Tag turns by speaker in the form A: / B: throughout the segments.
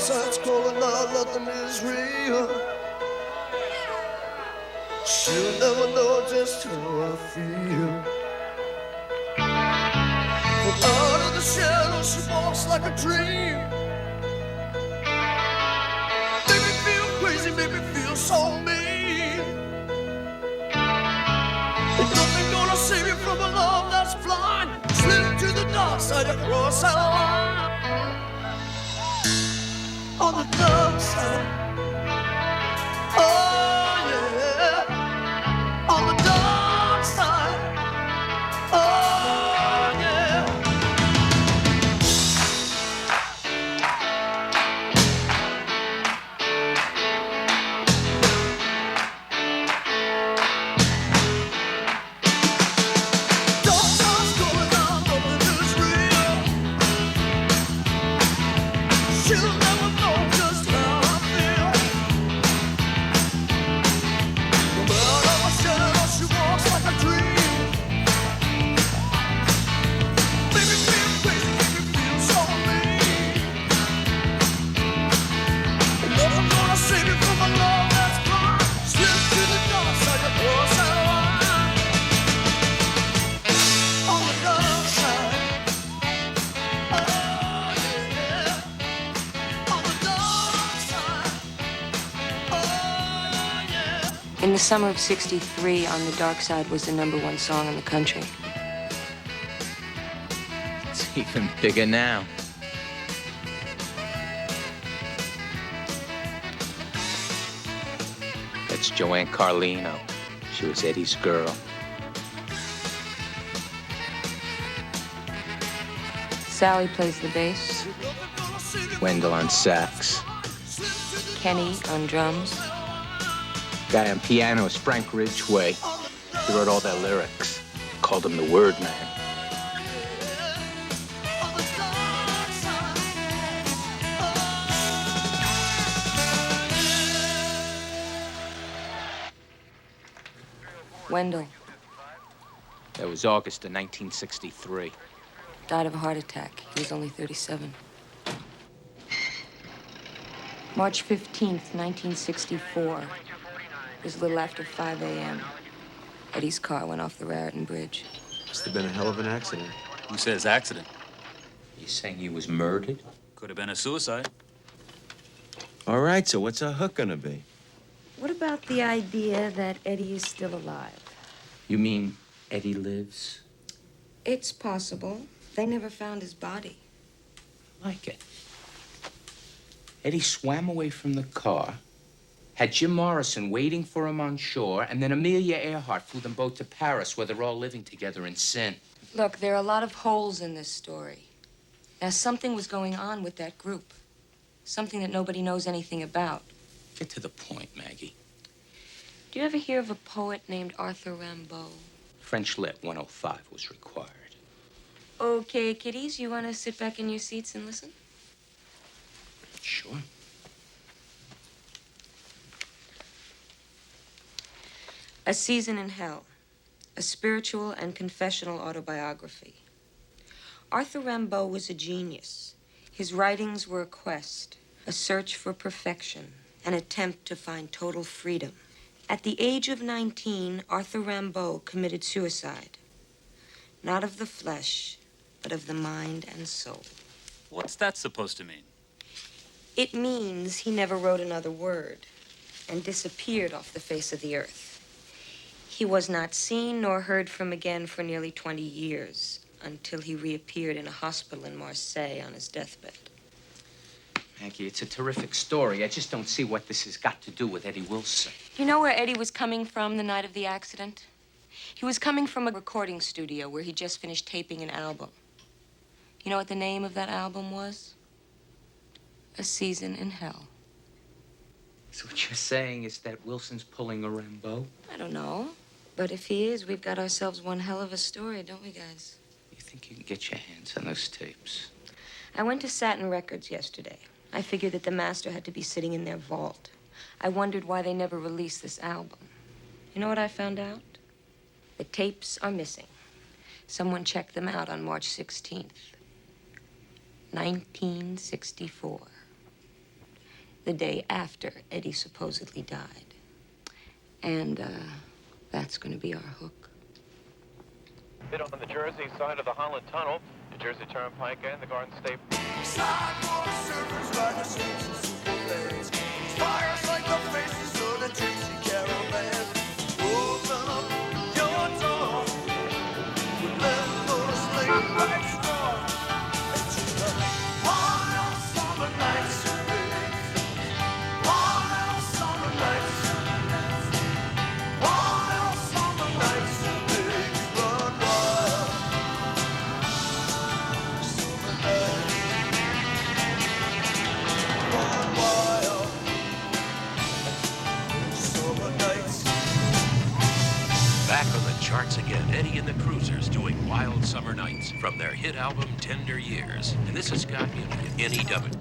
A: side's calling out, nothing is real. She'll never know just how I feel. From out of the shadows, she walks like a dream. Make me feel crazy, make me feel so mean. Ain't nothing gonna save me from a love that's blind. Slip to the dark side, across that line. On the dark side. Oh yeah. On the dark side. Oh yeah. Dark times going on, nothing is real. She'll never know just how I feel. No matter what shadow, she walks like a dream. Make me feel crazy, make me feel so mean. And nothing gonna save me from a love that's blind. Slip to the dark side, across that line. On the dark side. Oh yeah. On the dark side. Oh yeah.
B: In the summer of '63, On the Dark Side was the #1 song in the country.
C: It's even bigger now. That's Joanne Carlino. She was Eddie's girl.
B: Sally plays the bass,
C: Wendell on sax.
B: Kenny on drums,
C: Guy on piano is Frank Ridgway. He wrote all their lyrics. Called him the Word Man.
B: Wendell
C: That was August of 1963.
B: died of a heart attack. He was only 37. March 15th, 1964. It was a little after 5 a.m. Eddie's car went off the Raritan Bridge.
D: Must have been a hell of an accident.
E: Who says accident?
C: You saying he was murdered?
E: Could have been a suicide.
D: All right, so what's our hook gonna be?
B: What about the idea that Eddie is still alive?
C: You mean Eddie lives?
B: It's possible. They never found his body.
C: Like it. Eddie swam away from the car, had Jim Morrison waiting for him on shore, and then Amelia Earhart flew them both to Paris, where they're all living together in sin.
B: Look, there are a lot of holes in this story. Now, something was going on with that group. Something that nobody knows anything about.
C: Get to the point, Maggie.
B: Do you ever hear of a poet named Arthur Rimbaud?
C: French Lit 105 was required.
B: Okay, kiddies, you want to sit back in your seats and listen?
C: Sure.
B: A Season in Hell, a spiritual and confessional autobiography. Arthur Rimbaud was a genius. His writings were a quest, a search for perfection, an attempt to find total freedom. At the age of 19, Arthur Rimbaud committed suicide. Not of the flesh, but of the mind and soul.
E: What's that supposed to mean?
B: It means he never wrote another word and disappeared off the face of the earth. He was not seen nor heard from again for nearly 20 years until he reappeared in a hospital in Marseille on his deathbed.
C: Maggie, it's a terrific story. I just don't see what this has got to do with Eddie Wilson.
B: You know where Eddie was coming from the night of the accident? He was coming from a recording studio where he just finished taping an album. You know what the name of that album was? A Season in Hell.
C: So what you're saying is that Wilson's pulling a Rimbaud?
B: I don't know. But if he is, we've got ourselves one hell of a story, don't we, guys?
C: You think you can get your hands on those tapes?
B: I went to Satin Records yesterday. I figured that the master had to be sitting in their vault. I wondered why they never released this album. You know what I found out? The tapes are missing. Someone checked them out on March 16th, 1964. the day after Eddie supposedly died. And that's going to be our hook.
F: Hit on the Jersey side of the Holland Tunnel, New Jersey Turnpike and the Garden State.
A: Sidewalk surfers like the streets of Superfans. Fires like the faces of the Tracy Caravan. Open up your door. Remember the slave right strong. And to the wild summer nights. Wild summer nights. Wild summer nights. Big run wild. Summer nights. Run wild. Summer nights.
G: Back on the charts again, Eddie and the Cruisers doing Wild Summer Nights from their hit album Tender Years. And this is Scott Muni of NEW.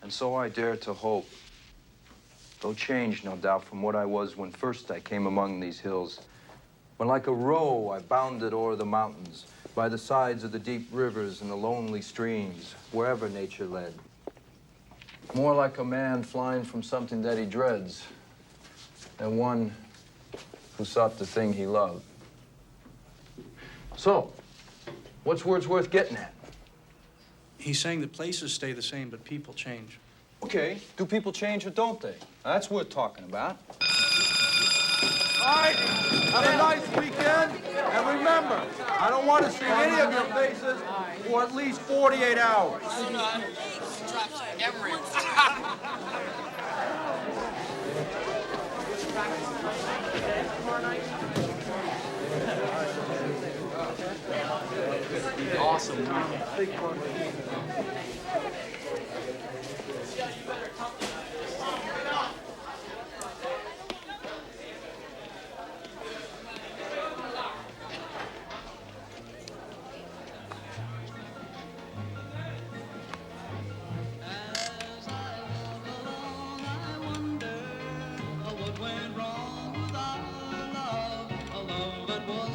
H: And so I dare to hope, though changed, no doubt, from what I was when first I came among these hills, when like a roe I bounded o'er the mountains, by the sides of the deep rivers and the lonely streams, wherever nature led. More like a man flying from something that he dreads than one who sought the thing he loved. So, what's Wordsworth getting at?
I: He's saying that places stay the same, but people change.
H: Okay, do people change or don't they? That's worth talking about.
A: All right, have a nice weekend. And remember, I don't want to see any of your faces for at least 48 hours.
I: Awesome.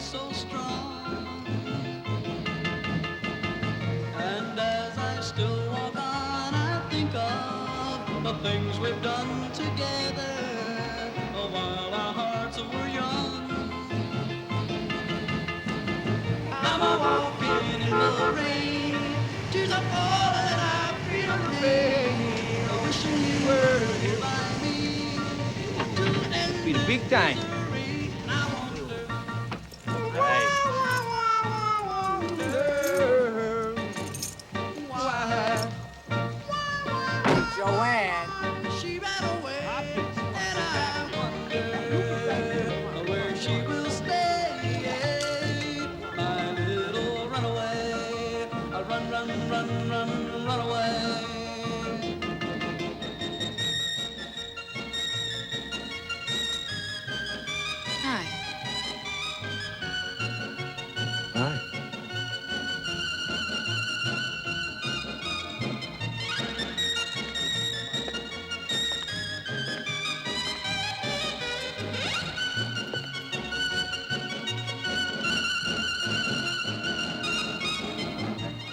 J: So strong, and as I still walk on, I think of the things we've done together while our hearts were young. I'm a walking in the rain, tears are falling and I feel the pain, wishing you were here by me to end
C: Be the big time.
J: Joanne. She ran away, and I wonder where she will stay. My little runaway, run, run, run, run, run away.
B: Hi.
D: Hi.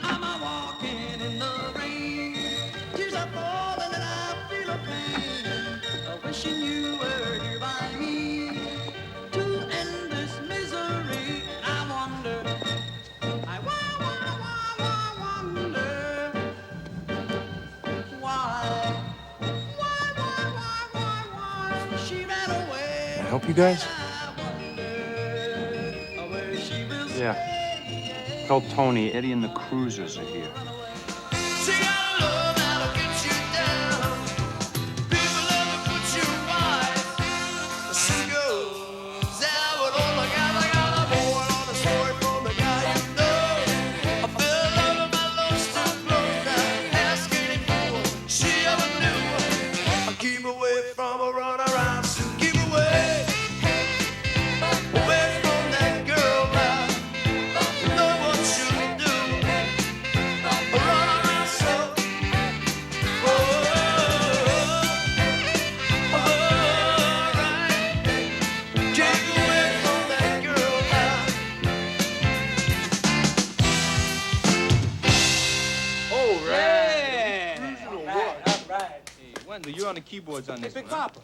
J: I'm a walking in the rain, tears are falling and I feel a pain, wishing you were here by me to end this misery. I wonder, I wonder why she ran away.
D: Can I help you guys?
J: I wonder where she will
D: Yeah. Tell Tony, Eddie and the Cruisers are here.
A: See, I love that'll get you down. People ever put you wise. So goes that with all I got a boy on a story from the guy you know. I fell in love with my love still blows down. Ask any fool she ever knew. I keep away from a runaround, so keep away. Away from that girl now. Know what you do. Run around so
K: the keyboards on
I: Hey,
K: this
I: Big
K: one.
I: Papa,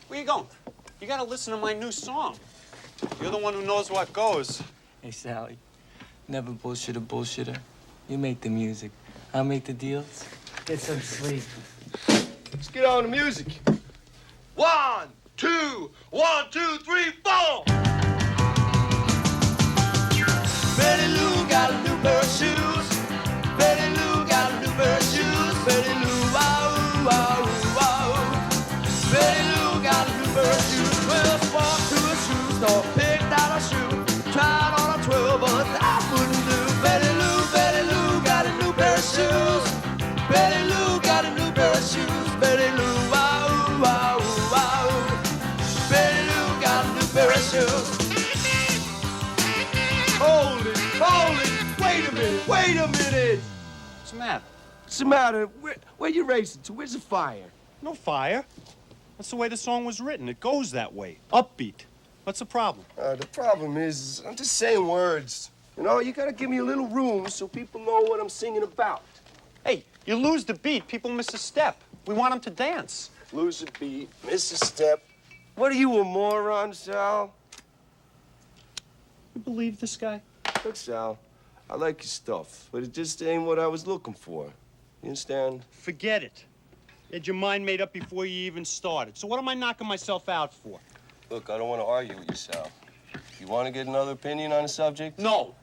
I: where you going? You gotta listen to my new song. You're the one who knows what goes.
L: Hey, Sally. Never bullshit a bullshitter. You make the music. I'll make the deals. Get some sleep.
K: Let's get on the music. 1, 2, 1, 2, 3, 4.
J: Betty Lou got a new pair of shoes. Betty Lou got a new pair of shoes. Betty Lou, wow, wow, wow. Betty Lou got a new pair of shoes. Well, walked to a shoe store, picked out a shoe, tried on a 12, but that wouldn't do. Betty Lou got a new pair of shoes. Betty Lou got a new pair of shoes. Betty Lou, wow, wow, wow. Betty Lou got a new pair of shoes.
K: Hold it. Wait a minute.
I: What's the matter?
K: What's the matter? Where you racing to? Where's the fire?
I: No fire. That's the way the song was written. It goes that way. Upbeat. What's the problem?
K: The problem is, I'm just saying words. You know, you gotta give me a little room so people know what I'm singing about.
I: Hey, you lose the beat, people miss a step. We want them to dance.
K: Lose a beat, miss a step. What are you, a moron, Sal?
I: You believe this guy?
K: Look, Sal, I like your stuff, but it just ain't what I was looking for. You understand?
I: Forget it. You had your mind made up before you even started. So what am I knocking myself out for?
K: Look, I don't want to argue with you, Sal. You want to get another opinion on the subject?
I: No.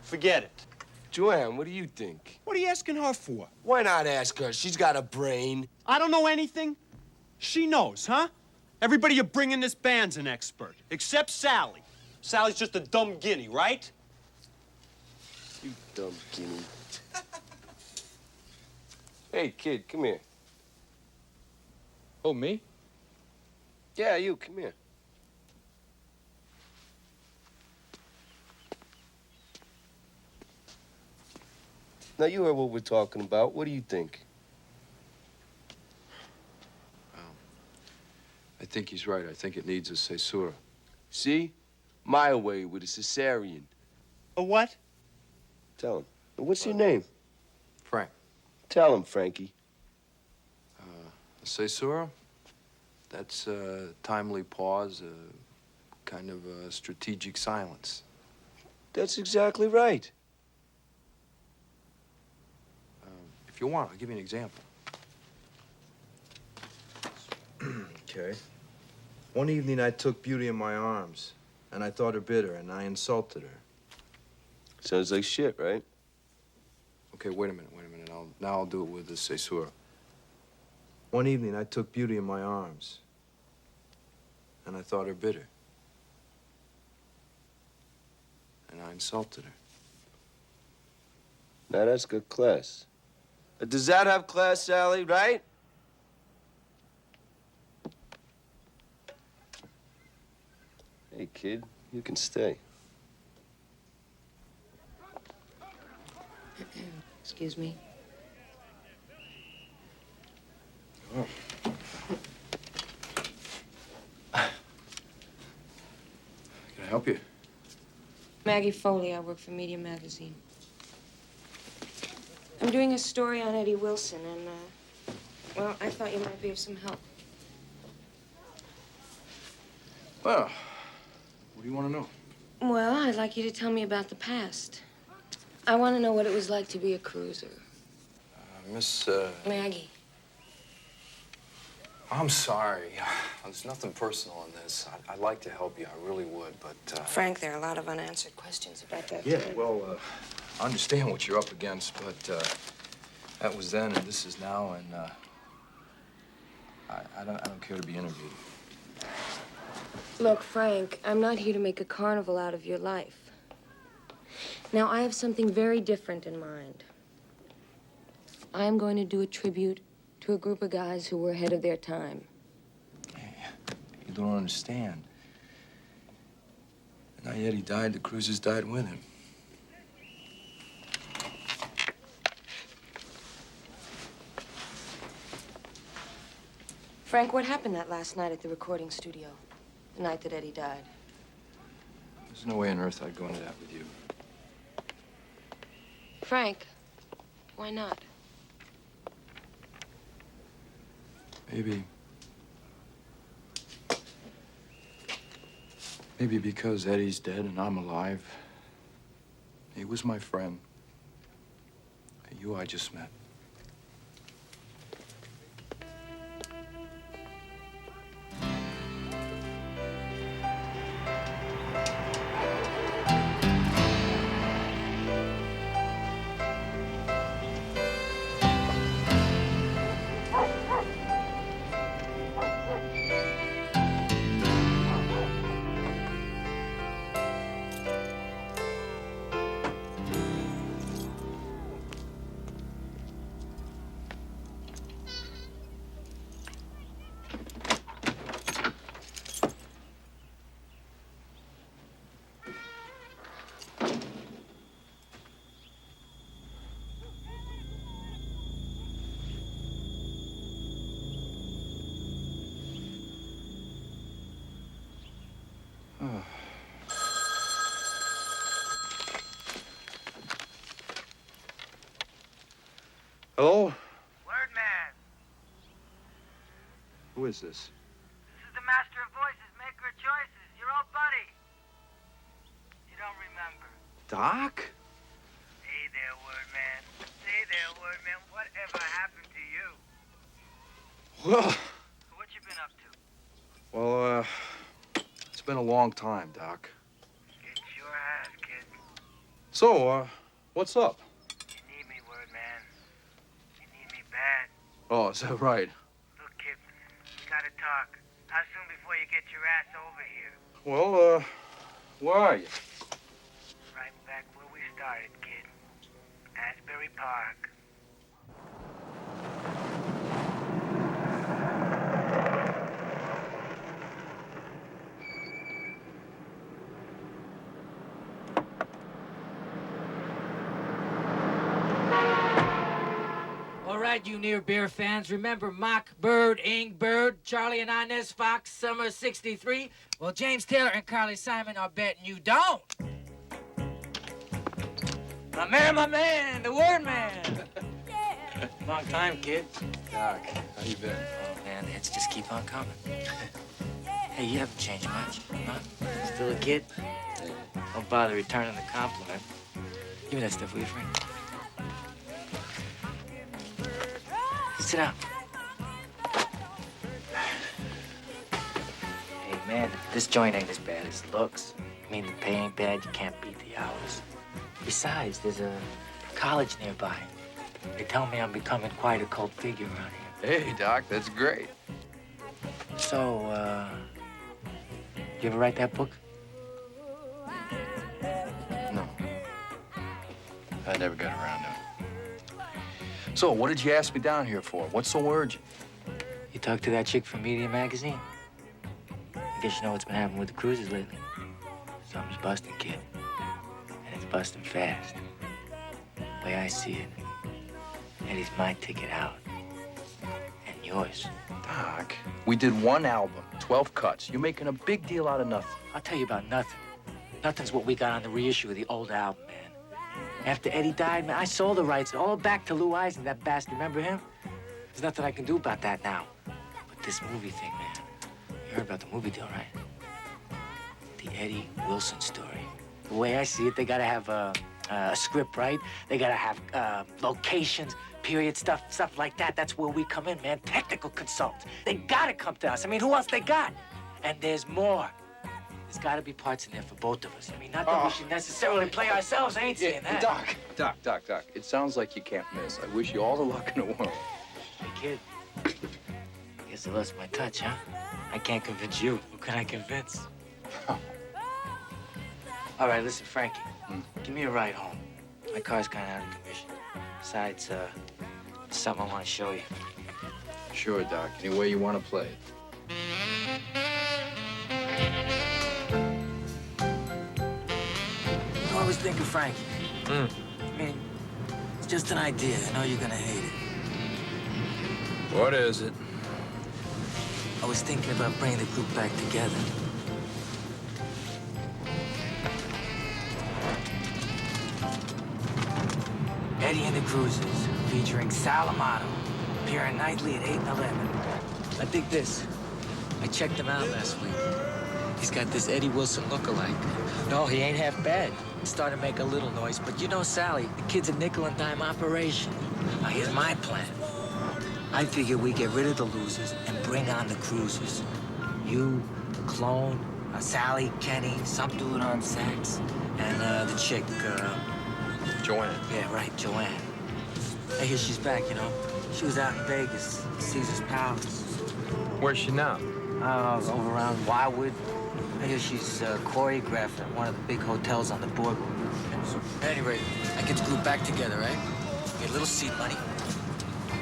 I: Forget it.
K: Joanne, what do you think?
I: What are you asking her for?
K: Why not ask her? She's got a brain.
I: I don't know anything. She knows, huh? Everybody you bring in this band's an expert, except Sally. Sally's just a dumb guinea, right?
K: You dumb guinea. Hey, kid, come here.
C: Oh, me?
K: Yeah, you, come here. Now, you heard what we're talking about. What do you think?
H: I think he's right. I think it needs a caesura.
K: See? My way with a cesarean.
I: A what?
K: Tell him. What's your name?
H: Frank.
K: Tell him, Frankie.
H: A caesura? That's a timely pause, a kind of a strategic silence.
K: That's exactly right.
H: If you want, I'll give you an example. Okay. One evening, I took Beauty in my arms, and I thought her bitter, and I insulted her.
K: Sounds like shit, right?
H: Okay, wait a minute. Now I'll do it with the caesura.
M: One evening, I took Beauty in my arms,
H: And I thought her bitter. And I insulted her.
K: Now, that's good class. Does that have class, Sally, right? Hey, kid, you can stay.
B: Excuse me.
H: Oh. Can I help you?
B: Maggie Foley, I work for Media Magazine. I'm doing a story on Eddie Wilson, and, well, I thought you might be of some help.
H: Well, what do you want to know?
B: Well, I'd like you to tell me about the past. I want to know what it was like to be a cruiser.
H: Miss,
B: Maggie.
H: I'm sorry. There's nothing personal in this. I'd like to help you. I really would, but,
B: Frank, there are a lot of unanswered questions about that.
H: Yeah, well, I understand what you're up against, but, that was then and this is now, and, I don't care to be interviewed.
B: Look, Frank, I'm not here to make a carnival out of your life. Now, I have something very different in mind. I am going to do a tribute to a group of guys who were ahead of their time.
H: You don't understand. The night Eddie died, the cruisers died with him.
B: Frank, what happened that last night at the recording studio? The night that Eddie died?
H: There's no way on earth I'd go into that with you.
B: Frank, why not?
H: Maybe Maybe because Eddie's dead and I'm alive. He was my friend. You I just met. Hello?
N: Word man,
H: Who is this?
N: this is the master of voices, maker of choices, your old buddy. You don't remember.
H: Doc?
N: Hey there, word man. Hey there, word man. Whatever happened to you?
H: Well,
N: What you been up to?
H: well, it's been a long time, Doc.
N: It sure has, kid.
H: So, what's up?
N: You need me, word man. You need me bad.
H: Oh, is that right?
N: Look, kid, we gotta talk. How soon before you get your ass over here?
H: Well, where are you?
N: Right back where we started, kid. Asbury Park.
O: All right, you Near Beer fans, remember Mock, Bird, Ing, Bird, Charlie and Inez Fox, Summer 63? Well, James Taylor and Carly Simon are betting you don't. My man, the word man. Long time, kid.
H: Doc, how you been?
O: Oh, man, the hits just keep on coming. Hey, you haven't changed much, huh? Still a kid? Don't bother returning the compliment. Give me that stuff, will you, Frank? Sit down. Hey, man, this joint ain't as bad as it looks. I mean, the pay ain't bad. You can't beat the hours. Besides, there's a college nearby. They tell me I'm becoming quite a cult figure around here.
H: Hey, Doc, that's great.
O: So, you ever write that book?
H: No. I never got around to it. So, what did you ask me down here for? What's so urgent?
O: You talked to that chick from Media Magazine? I guess you know what's been happening with the cruises lately. Something's busting, kid. And it's busting fast. The way I see it, Eddie's my ticket out. And yours.
H: Doc, we did one album, 12 cuts. You're making a big deal out of nothing.
O: I'll tell you about nothing. Nothing's what we got on the reissue of the old album, man. After Eddie died, man, I sold the rights all back to Lou Eisen, that bastard. Remember him? There's nothing I can do about that now. But this movie thing, man. You heard about the movie deal, right? The Eddie Wilson story. The way I see it, they gotta have a script, right? They gotta have locations, period, stuff like that. That's where we come in, man. Technical consultants. They gotta come to us. I mean, who else they got? And there's more. There's gotta be parts in there for both of us. I mean, not that we should necessarily play ourselves. I ain't saying that.
H: Doc. It sounds like you can't miss. I wish you all the luck in the world.
O: Hey, kid. I guess I lost my touch, huh? I can't convince you. Who can I convince? All right, listen, Frankie. Give me a ride home. My car's kind of out of commission. Besides, something I want to show you.
H: Sure, Doc. Any way you want to play it.
O: I was thinking, Frankie. I mean, it's just an idea. I know you're gonna hate it.
H: What is it?
O: I was thinking about bringing the group back together. Eddie and the Cruisers, featuring Sal Amato, appearing nightly at 8 and 11. I dig this. I checked them out last week. He's got this Eddie Wilson lookalike. No, he ain't half bad. Started to make a little noise, but you know Sally, the kid's a nickel and dime operation. Now, here's my plan. I figure we get rid of the losers and bring on the cruisers. You, Clone, Sally, Kenny, some dude on sax, and the chick,
H: Joanne.
O: Yeah, right, Joanne. I hear she's back, you know. She was out in Vegas, Caesar's Palace.
H: Where's she now?
O: Over around Wildwood. I hear she's choreographing at one of the big hotels on the boardwalk. At any rate, I get the group back together, right? Get a little seat money,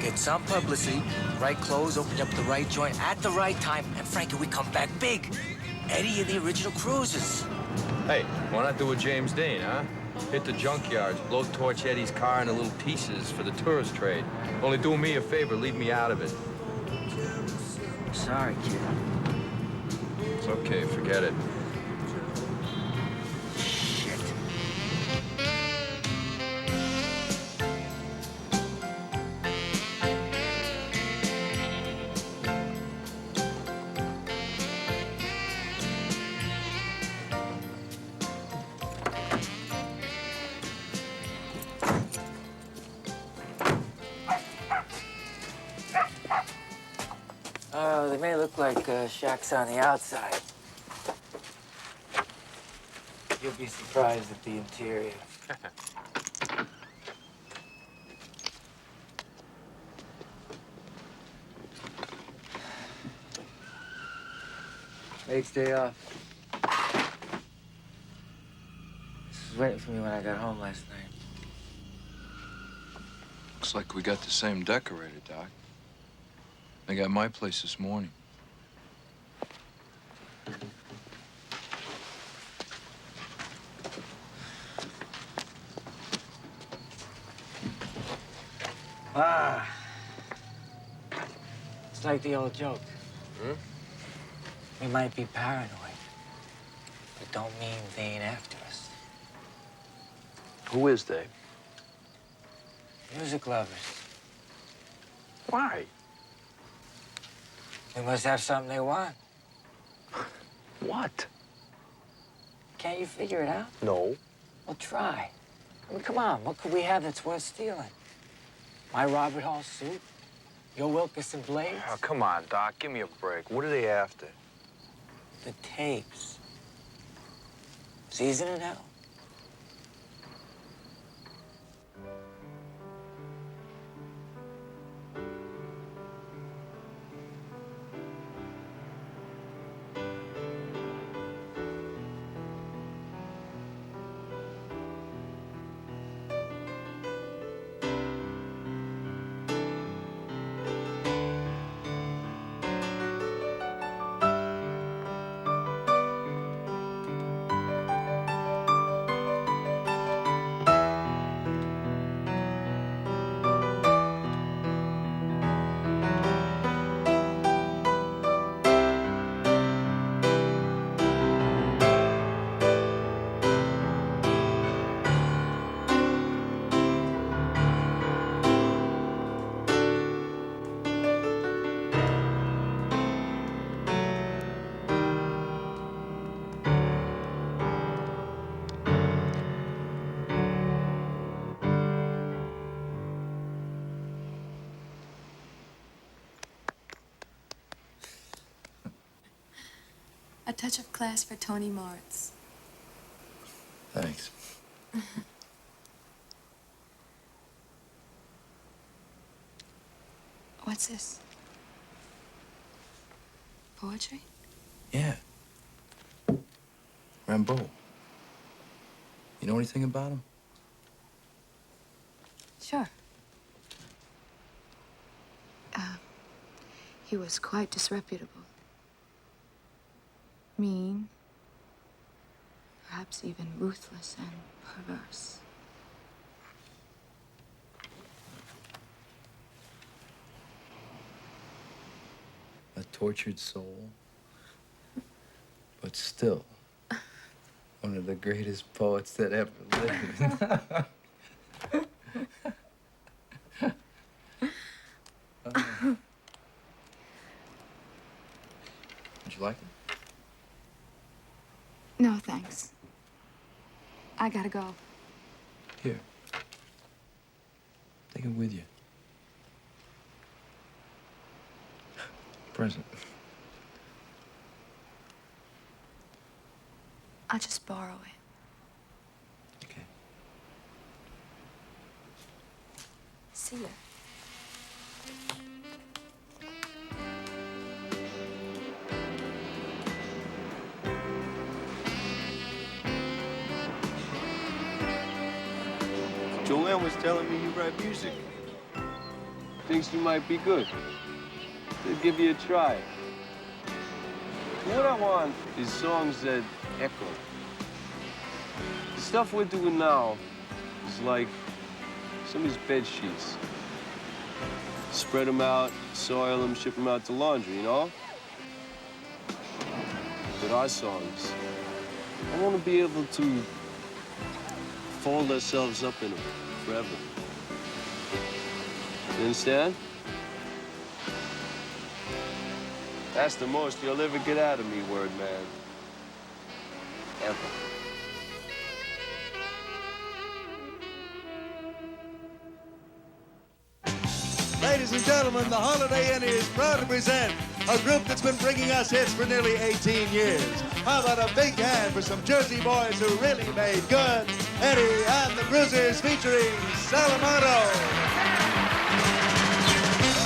O: get some publicity, right clothes, open up the right joint at the right time, and frankly, we come back big. Eddie and the original cruisers.
H: Hey, why not do a James Dean, huh? Hit the junkyards, blowtorch Eddie's car into little pieces for the tourist trade. Only do me a favor, leave me out of it.
O: Sorry, kid.
H: It's okay, forget it.
O: They may look like shacks on the outside. You'll be surprised at the interior. Next day off. This was waiting for me when I got home last night.
H: Looks like we got the same decorator, Doc. They got my place this morning.
O: Ah. It's like the old joke. We might be paranoid, but don't mean they ain't after us.
H: Who is they?
O: Music lovers.
H: Why?
O: They must have something they want.
H: What?
O: Can't you figure it out?
H: No.
O: Well, try. I mean, come on, what could we have that's worth stealing? My Robert Hall suit? Your Wilkerson blades?
H: Oh, come on, Doc. Give me a break. What are they after?
O: The tapes. Season in hell.
P: A touch of class for Tony Moritz.
H: Thanks.
P: What's this? Poetry?
H: Yeah. Rimbaud. You know anything about him?
P: Sure. He was quite disreputable. Mean. Perhaps even ruthless and perverse.
H: A tortured soul. But still, one of the greatest poets that ever lived. Did you like it?
P: No, thanks. I gotta go.
D: Here. Take it with you. Present.
P: I'll just borrow it.
D: Okay.
P: See ya.
K: Joanne was telling me you write music. Thinks you might be good. They'll give you a try. What I want is songs that echo. The stuff we're doing now is like somebody's bed sheets. Spread them out, soil them, ship them out to laundry, you know? But our songs, I want to be able to fold ourselves up in them forever. You understand? That's the most you'll ever get out of me, word man. Ever.
Q: Ladies and gentlemen, the Holiday Inn is proud to present a group that's been bringing us hits for nearly 18 years. How about a big hand for some Jersey boys who really made good? Eddie and the Bruisers featuring Salamato.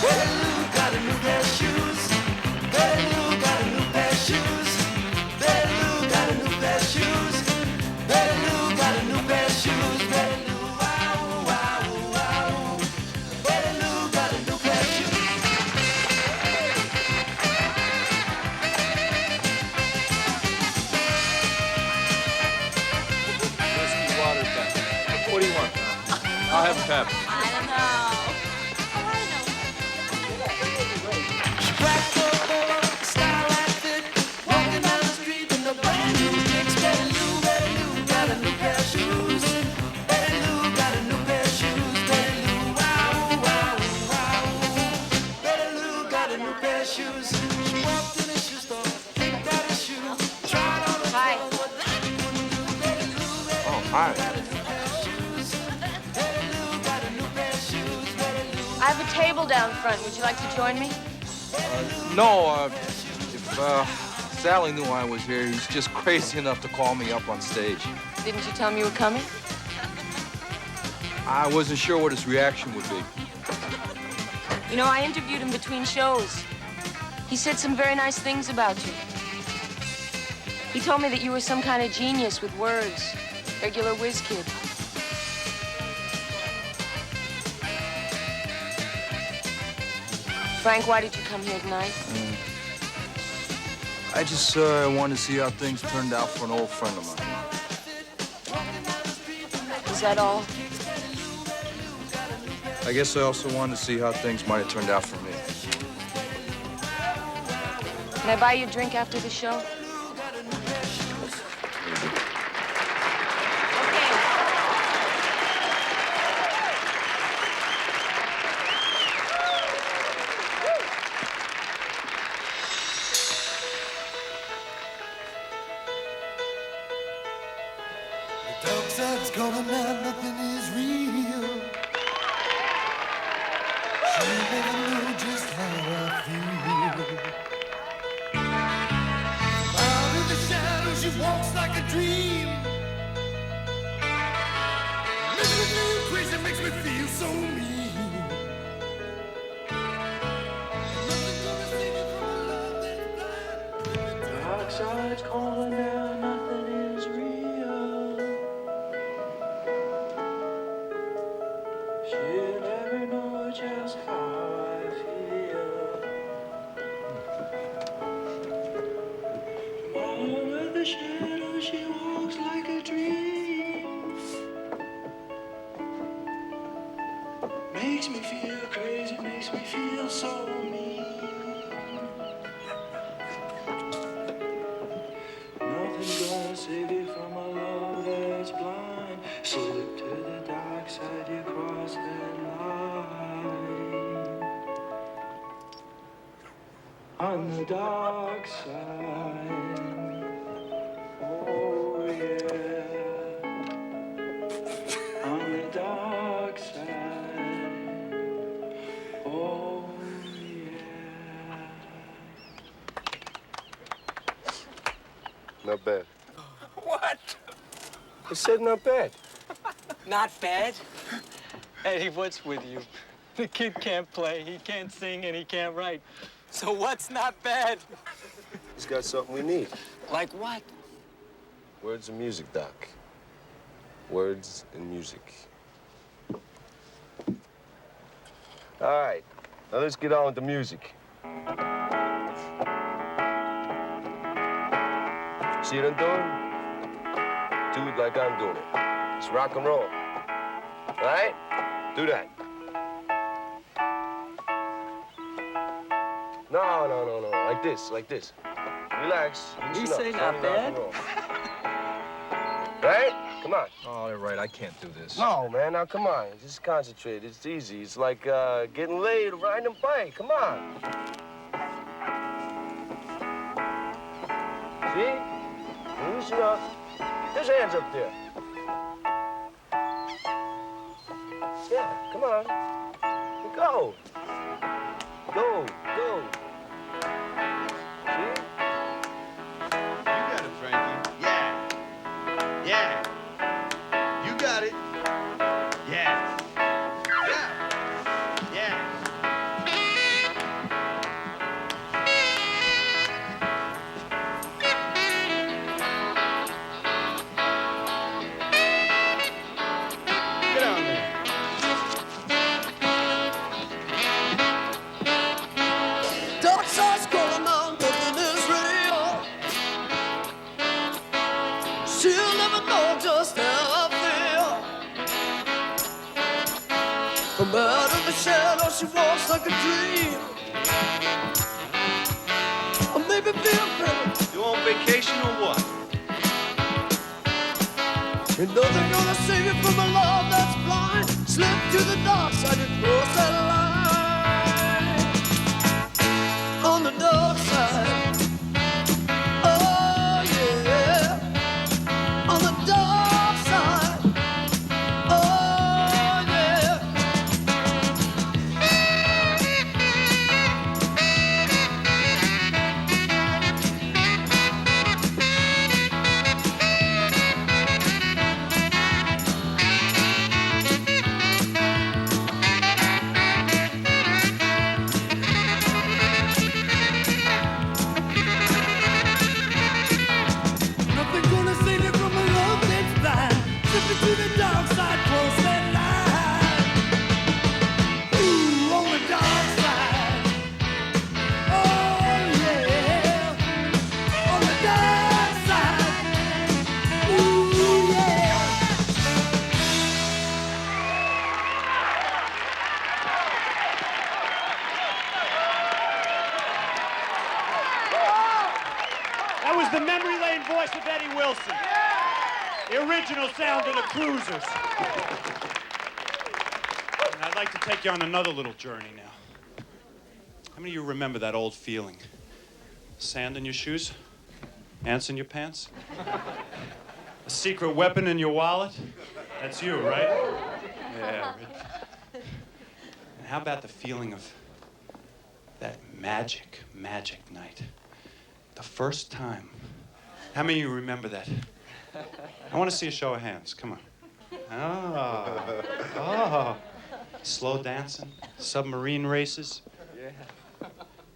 J: Betty Lou got a new pair of shoes. Betty Lou got a new pair of shoes. Betty Lou got a new pair of shoes. Betty Lou got a new pair of shoes. Betty Lou, wow, wow, wow. Betty Lou got a new pair of shoes.
K: Whiskey water pep. What do you want? I'll have a pep.
J: I don't know. Black polo, style outfit, walking down the street in the brand new kicks. Betty Lou got a new pair of shoes. Betty Lou got a new pair of shoes. Betty Lou, wow, wow, wow. Betty Lou got a new pair of shoes. She walked in the shoe store, picked out a shoe, tried on a
B: Hi.
H: Oh, hi.
B: I have a table down front. Would you like to join me?
H: No, if Sally knew I was here, he's just crazy enough to call me up on stage.
B: Didn't you tell me you were coming?
H: I wasn't sure what his reaction would be.
B: You know, I interviewed him between shows. He said some very nice things about you. He told me that you were some kind of genius with words. Regular whiz kid. Frank, why did you come here tonight?
H: I just wanted to see how things turned out for an old friend of mine.
B: Is that all?
H: I guess I also wanted to see how things might have turned out for me.
B: Can I buy you a drink after the show?
J: Dark side's gone now, nothing is real. She never knew just how I feel. Out in the shadows, she walks like a dream. Makes me feel crazy, makes me feel so mean. Nothing's gonna save me from a love that's blind. Dark side's calling now, nothing is real. She'll never know just how I feel. All of the shadows, she walks like a dream. Makes me feel crazy, makes me feel so mean. Nothing's gonna save you from a love that's blind. Slip to the dark side, you cross that line. On the dark side. Oh.
K: Not bad.
L: What?
K: I said not bad.
L: Not bad? Eddie, what's with you? The kid can't play, he can't sing, and he can't write. So what's not bad?
K: He's got something we need.
L: Like what?
K: Words and music, Doc. Words and music. All right, now let's get on with the music. See what I'm doing? Do it like I'm doing it. It's rock and roll. All right? Do that. No. Like this, like this. Relax.
L: You
K: loosen up.
L: say
K: It's
L: not
K: only rock and
L: bad?
K: roll. Right? Come on.
H: Oh, you're right. I can't do this.
K: No, man. Now, come on. Just concentrate. It's easy. It's like getting laid, riding a bike. Come on. See? Loosen up. Get those hands up there. Yeah, come on. Go. Go. See?
Q: You got it, Frankie. Yeah. You got it. Yeah. Get on there.
J: Dark side's calling out, nothing is real. She'll never know just how I feel. From out of the shadow, she walks like a dream. Or maybe feel better.
Q: You on vacation or what?
J: And nothing gonna save you from a love that's blind. Slip to the dark side and cross that line. On the dark side. Oh yeah. On the dark side. Oh yeah. Nothing gonna save you from a love that's blind. Slip into the dark side, cross that line. Ooh, on the dark side. Oh yeah. On the dark side. Ooh yeah.
I: That was the memory lane voice of Eddie Wilson. The original sound of the Cruisers. And I'd like to take you on another little journey now. How many of you remember that old feeling? Sand in your shoes? Ants in your pants? A secret weapon in your wallet? That's you, right? Yeah. And how about the feeling of that magic night? The first time. How many of you remember that? I want to see a show of hands. Come on. Oh. Slow dancing, submarine races,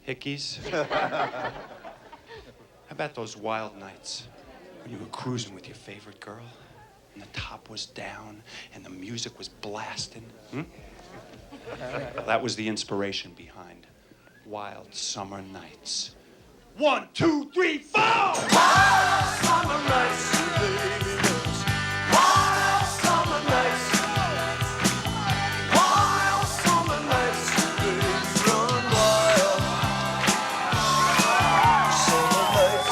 I: hickeys. How about those wild nights when you were cruising with your favorite girl and the top was down and the music was blasting? Well, that was the inspiration behind Wild Summer Nights. 1, 2, 3, 4!
J: Wild summer nights, baby. Wild summer nights. Wild summer nights, baby. Run wild. Summer nights.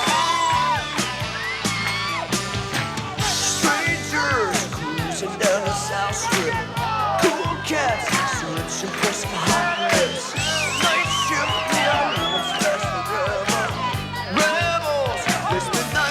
J: Strangers cruising down the South Strip. Cool cats, searching for some hot lips. Night shift, the islands last forever. Rebels, they spend night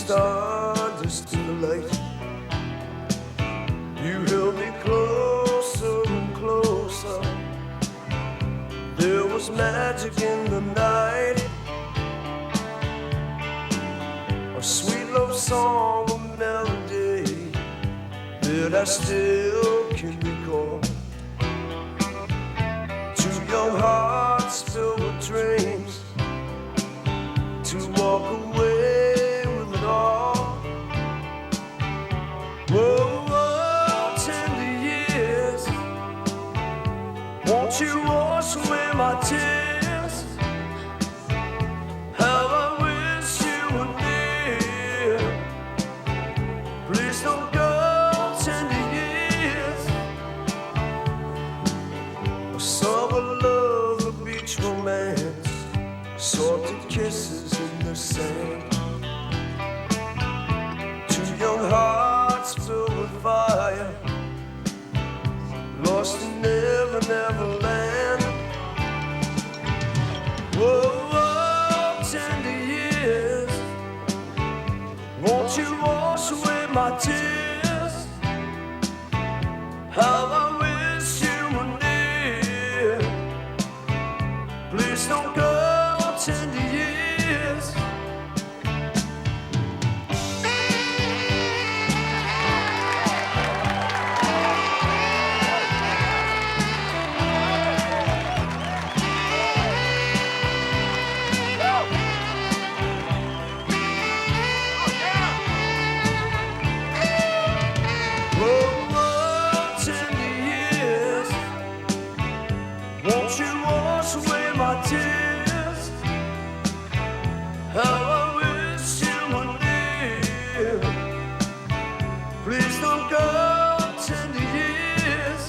J: stardust in the light. You held me closer and closer. There was magic in the night. A sweet love song, a melody that I still can recall. Two young hearts filled with dreams to walk away with it all. Whoa, whoa, tender years, won't you wash away my tears? How I wish you were near. Please don't go, tender years. A summer love, a beach romance, salted kisses in the sand. Two young hearts filled with fire, lost in never, never land. Whoa, whoa, tender years, won't you wash away my tears? How I wish you were near. Please don't go, tender years. Whoa, whoa, tender years, won't you wash away my tears? How I wish you were near. Please don't go, tender years.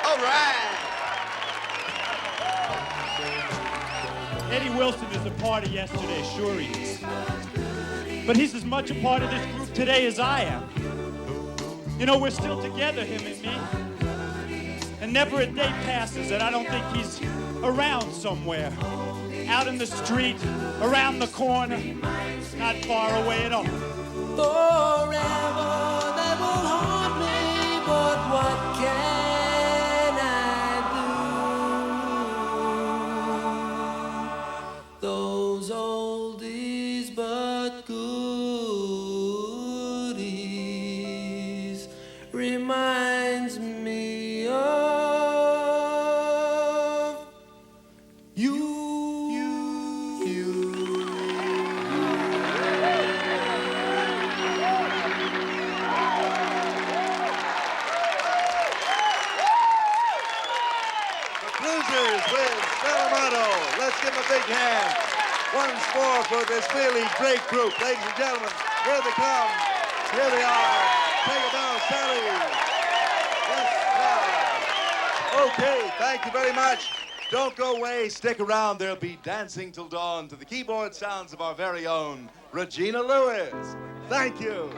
Q: All right.
I: Eddie Wilson is a part of yesterday, sure he is. But he's as much a part of this group today as I am. You know, we're still together, him and me. And never a day passes that I don't think he's around somewhere. Out in the street, around the corner, not far away at all.
J: Forever they will haunt me, but what can I do? Those oldies but goodies reminds me of you.
Q: Cruisers with Salamano. Let's give them a big hand once more for this really great group. Ladies and gentlemen, here they come. Here they are. Take it down, Sally. Yes, now. Okay, thank you very much. Don't go away. Stick around. They'll be dancing till dawn to the keyboard sounds of our very own Regina Lewis. Thank you.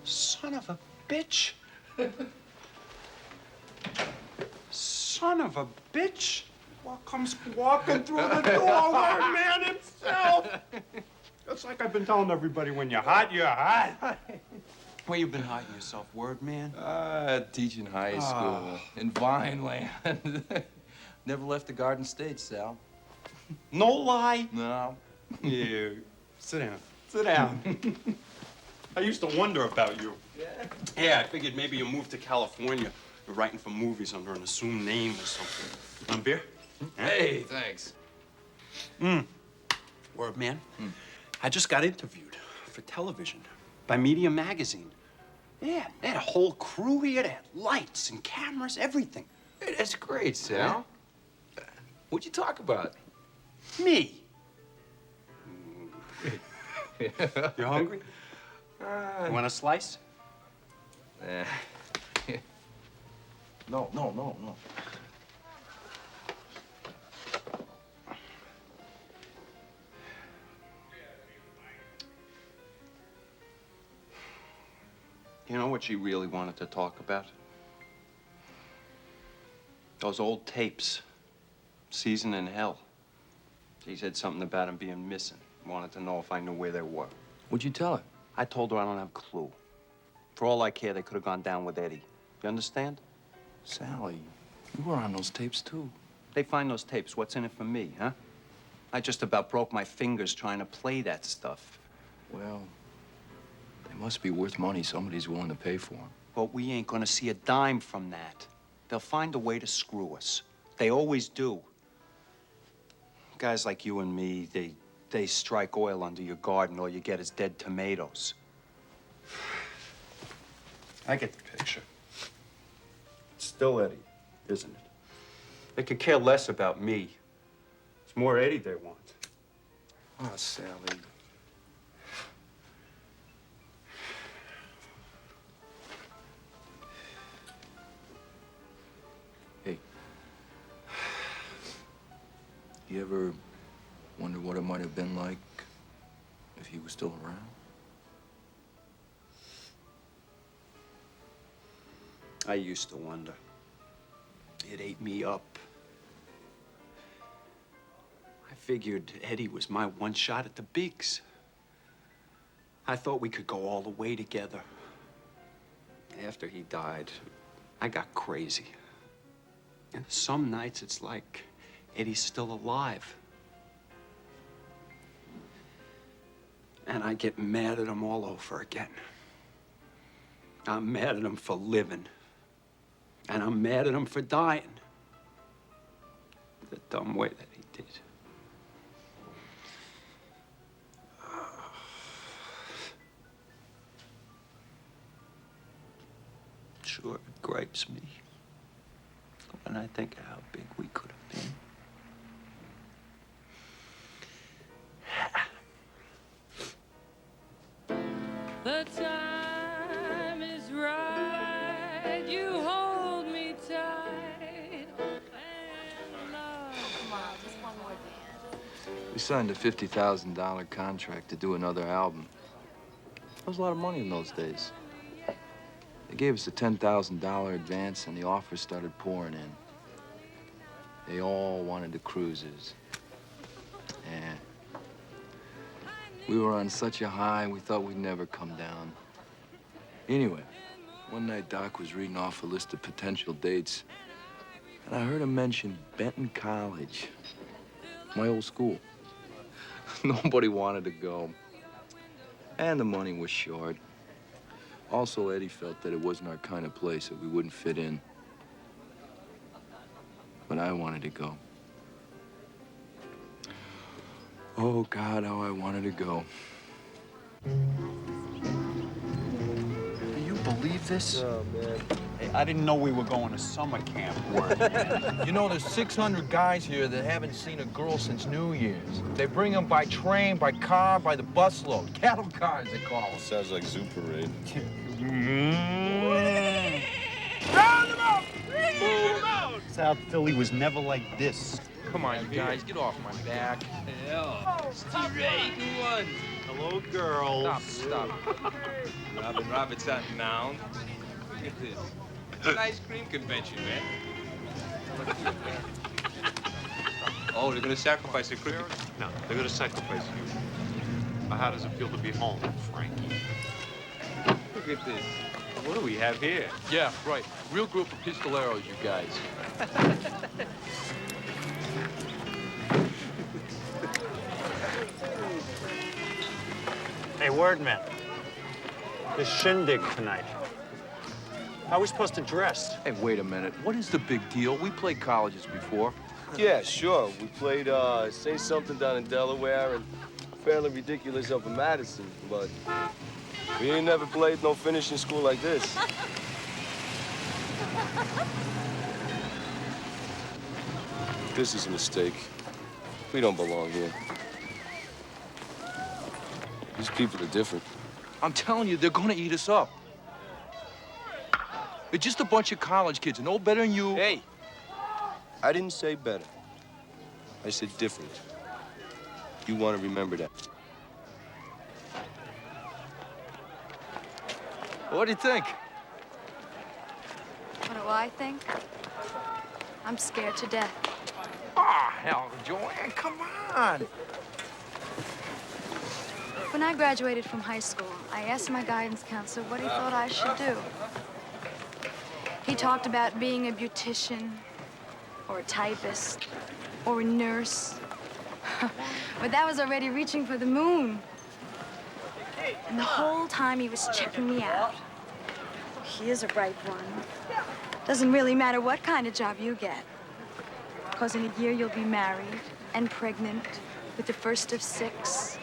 I: Son of a bitch. Son of a bitch. What comes walking through the door? Word man himself. It's like I've been telling everybody, when you're hot, you're hot.
H: Where you been hiding yourself, Word Man?
R: Teaching high school in Vineland. Never left the Garden State, Sal.
I: No lie.
R: No.
I: Yeah. Sit down. Sit down. I used to wonder about you. Yeah, I figured maybe you moved to California. You're writing for movies under an assumed name or something. Want a beer?
R: Hey, thanks.
I: Word, man. I just got interviewed for television by Media Magazine. Yeah, they had a whole crew here. They had lights and cameras, everything.
R: Hey, that's great, Sal. What'd you talk about?
I: Me. You hungry? You want a slice?
R: No.
I: You know what she really wanted to talk about? Those old tapes. Season in Hell. She said something about them being missing. Wanted to know if I knew where they were.
R: What'd you tell her?
I: I told her I don't have a clue. For all I care, they could have gone down with Eddie. You understand?
R: Sally, you were on those tapes, too.
I: They find those tapes. What's in it for me, huh? I just about broke my fingers trying to play that stuff.
R: Well, they must be worth money somebody's willing to pay for them.
I: But we ain't gonna see a dime from that. They'll find a way to screw us. They always do. Guys like you and me, they strike oil under your garden. All you get is dead tomatoes. I get the picture. It's still Eddie, isn't it? They could care less about me. It's more Eddie they want.
R: Oh, Sally. Hey. You ever wonder what it might have been like if he was still around?
I: I used to wonder. It ate me up. I figured Eddie was my one shot at the bigs. I thought we could go all the way together. After he died, I got crazy. And some nights it's like Eddie's still alive. And I get mad at him all over again. I'm mad at him for living. And I'm mad at him for dying. The dumb way that he did. Sure, it gripes me when I think of how big we could have been.
J: The time is right. You hold me tight.
D: We signed a $50,000 contract to do another album. That was a lot of money in those days. They gave us a $10,000 advance, and the offers started pouring in. They all wanted the cruisers. Yeah. We were on such a high, we thought we'd never come down. Anyway, one night Doc was reading off a list of potential dates, and I heard him mention Benton College, my old school. Nobody wanted to go, and the money was short. Also, Eddie felt that it wasn't our kind of place, that we wouldn't fit in. But I wanted to go. Oh, God, how I wanted to go.
I: Do you believe this?
M: Oh, man.
I: Hey, I didn't know we were going to summer camp.
S: You know, there's 600 guys here that haven't seen a girl since New Year's. They bring them by train, by car, by the busload. Cattle cars, they call them.
T: Sounds like Zoo Parade.
I: Round them out! Move them out! South Philly was never like this.
S: Come on, you guys, get off my back.
I: Hello, girls.
S: Stop.
T: Robin Roberts on Mound. Look at this. It's an ice cream convention, man. Oh, they're gonna sacrifice a cricket.
I: No, they're gonna sacrifice you. How does it feel to be home, Frankie?
T: Look at this.
I: What do we have here?
S: Yeah, right. Real group of pistoleros, you guys.
I: Hey, Wordman. This shindig tonight. How are we supposed to dress?
S: Hey, wait a minute. What is the big deal? We played colleges before.
K: Yeah, sure. We played Say Something down in Delaware and Fairly Ridiculous up in Madison, but we ain't never played no finishing school like this. This is a mistake. We don't belong here. These people are different.
S: I'm telling you, they're gonna eat us up. They're just a bunch of college kids, no better than you.
K: Hey, I didn't say better. I said different. You want to remember that.
S: What do you think?
P: What do I think? I'm scared to death.
S: Ah, hell, Joanne, come on.
P: When I graduated from high school, I asked my guidance counselor what he thought I should do. He talked about being a beautician, or a typist, or a nurse. But that was already reaching for the moon. And the whole time he was checking me out. He is a bright one. Doesn't really matter what kind of job you get. Because in a year you'll be married and pregnant with the first of 6.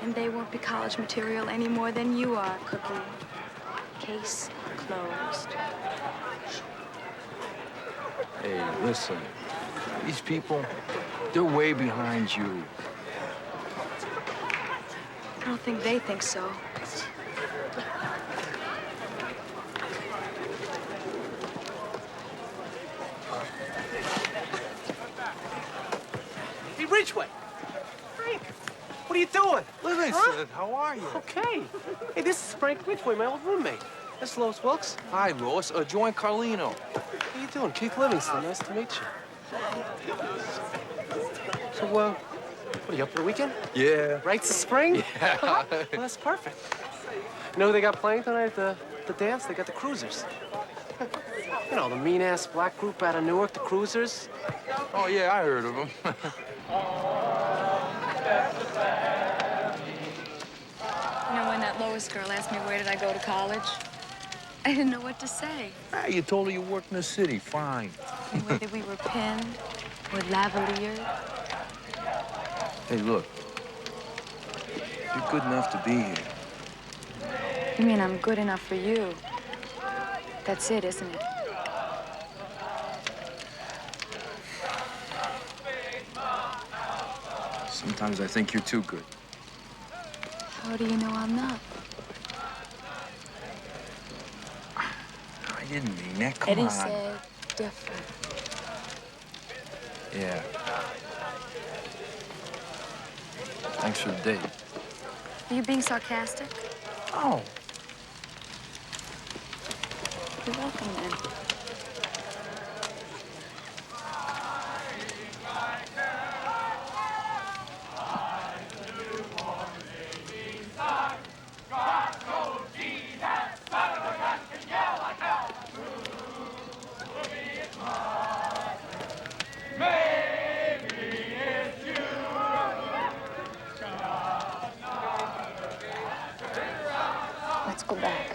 P: And they won't be college material any more than you are, Cookie. Case closed.
S: Hey, listen. These people, they're way behind you.
P: I don't think they think so.
L: Hey, Ridgeway. Frank, what are you doing?
S: Livingston, how are you?
L: Okay. Hey, this is Frank Ridgeway, my old roommate. That's Lois Wilkes.
S: Hi, Lois. Join Carlino.
L: How you doing? Keith Livingston. Nice to meet you. So, what are you up for the weekend?
S: Yeah.
L: Rites of Spring?
S: Yeah.
L: Well, that's perfect. You know who they got playing tonight at the dance? They got the Cruisers. You know, the mean-ass black group out of Newark, the Cruisers.
S: Oh, yeah, I heard of them.
P: You know, when that Lois girl asked me where did I go to college, I didn't know what to say.
S: You told her you worked in the city. Fine.
P: Whether we were penned or lavaliered.
S: Hey, look. You're good enough to be here.
P: You mean I'm good enough for you? That's it, isn't it?
S: Sometimes I think you're too good.
P: How do you know I'm not?
S: I didn't mean that. Come
P: Eddie
S: on.
P: said different.
S: Yeah. Thanks for the date.
P: Are you being sarcastic?
S: Oh.
P: You're welcome, then. Let's go back.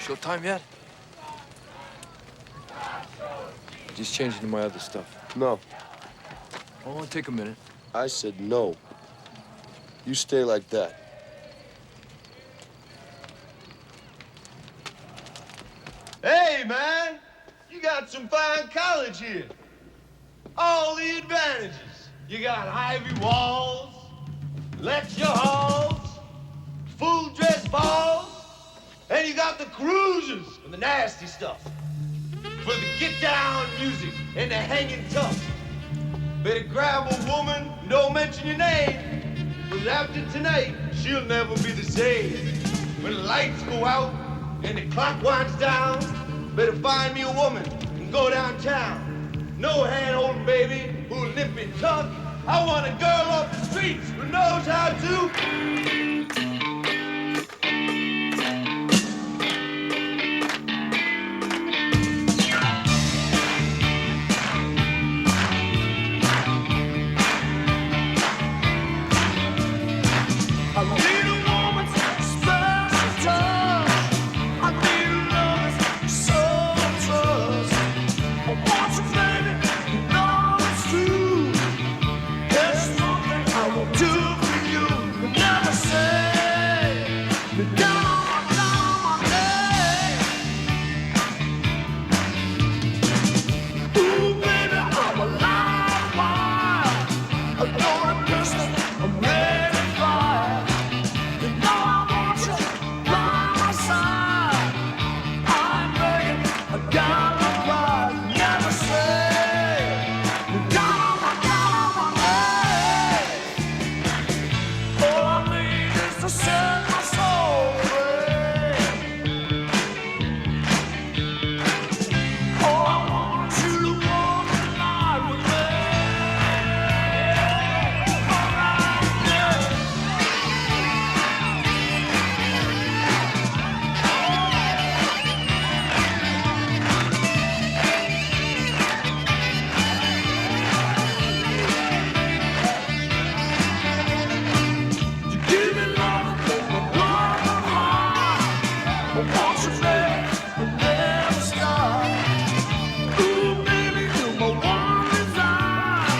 S: Showtime yet? Just changing to my other stuff.
K: No.
S: Oh, take a minute.
K: I said no. You stay like that.
Q: Hey, man, you got some fine college here. All the advantages. You got ivy walls, lecture halls, full dress balls, and you got the cruisers and the nasty stuff. For the get-down music and the hanging tough. Better grab a woman and don't mention your name, because after tonight, she'll never be the same. When the lights go out and the clock winds down, better find me a woman and go downtown. No hand-holding, baby. who'll nip and tuck. I want a girl off the streets who knows how to.
J: I need a woman's special touch. I need a lover's soul trust. I want you, baby, you know it's true. There's one thing I will do for you. You never say, you're down on my neck. Ooh, baby, I'm a live wire. I know I'm pistol, I'm ready to fire. You know I want you by my side. I'm begging, I gotta cry. Never say, you down on my neck. All I need is to set my soul free. All I want is you to walk the night with me. Alright, yeah. Give me love, make me warm and hot. I want you, baby, to never stop. Ooh, baby, you're my one desire.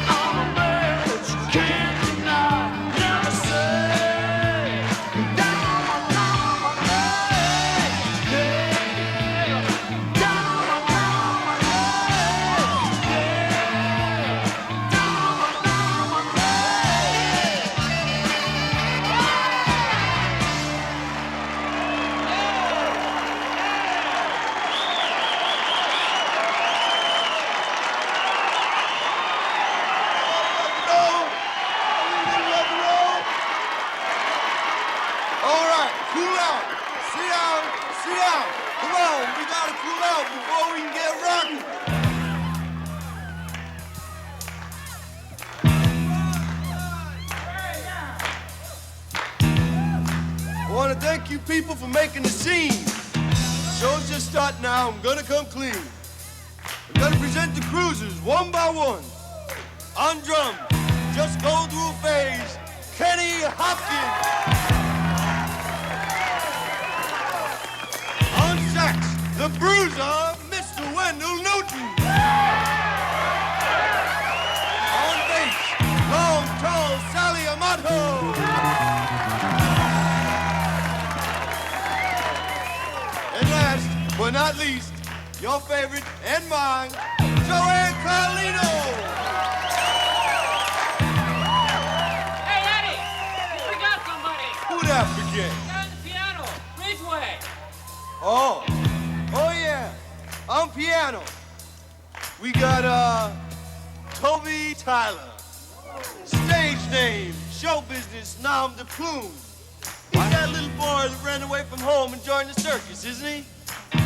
J: I'm a man that you can't deny. Never say, you're down on my neck. Yeah, down on my neck. Yeah, down on my neck.
Q: All right, cool out. Sit down, sit down. Come on, we gotta cool out before we can get rocking. I want to thank you people for making the scene. Show's just starting now. I'm gonna come clean. I'm gonna present the cruisers one by one. On drums, just going through a phase, Kenny Hopkins. On sax, the bruiser, Mr. Wendell Newton. On bass, long, tall Sally Amato. And last but not least, your favorite and mine, Joanne Carlino.
U: Hey, Eddie! We got somebody!
Q: Who that forget?
U: Guy on the piano! Ridgeway!
Q: Oh yeah, on piano. We got, Toby Tyler. Stage name, show business, nom de plume. He's that little boy that ran away from home and joined the circus, isn't he?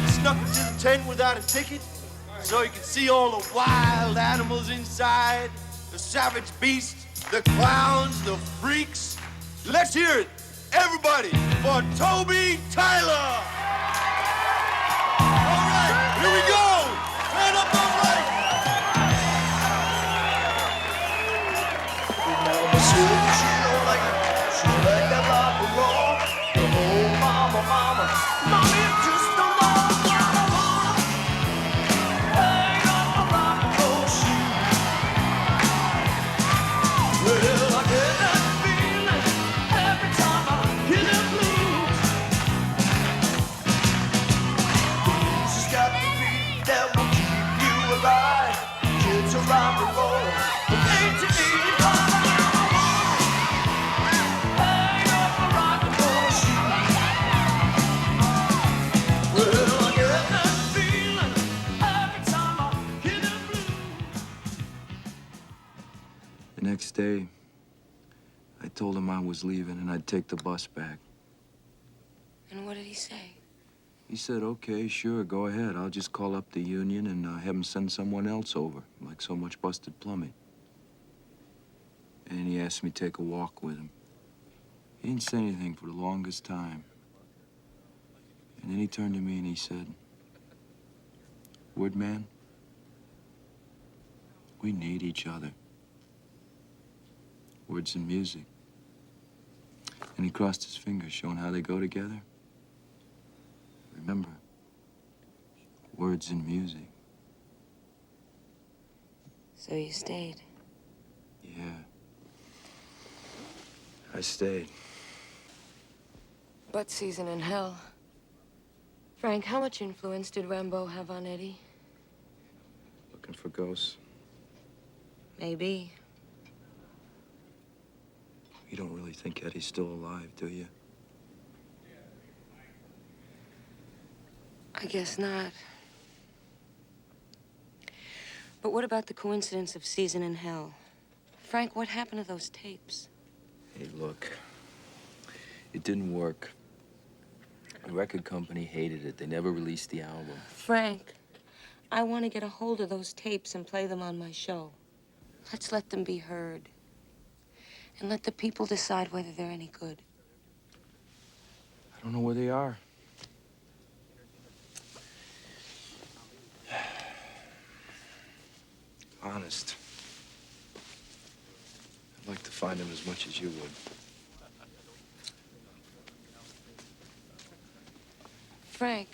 Q: Snuck into the tent without a ticket so he could see all the wild animals inside, the savage beasts, the clowns, the freaks. Let's hear it, everybody, for Toby Tyler. All right, here we go. Turn up the lights.
D: The next day, I told him I was leaving and I'd take the bus back.
B: And what did he say?
D: He said, okay, sure, go ahead. I'll just call up the union and have them send someone else over, like so much busted plumbing. And he asked me to take a walk with him. He didn't say anything for the longest time. And then he turned to me and he said, Woodman, we need each other. Words and music. And he crossed his fingers, showing how they go together. Remember, words and music.
B: So you stayed.
D: Yeah. I stayed.
B: Butt season in hell. Frank, how much influence did Rambo have on Eddie?
D: Looking for ghosts.
B: Maybe.
D: You don't really think Eddie's still alive, do you?
B: I guess not. But what about the coincidence of Season in Hell? Frank, what happened to those tapes?
D: Hey, look. It didn't work. The record company hated it. They never released the album.
B: Frank, I want to get a hold of those tapes and play them on my show. Let's let them be heard. And let the people decide whether they're any good.
D: I don't know where they are. Honest. I'd like to find them as much as you would.
B: Frank,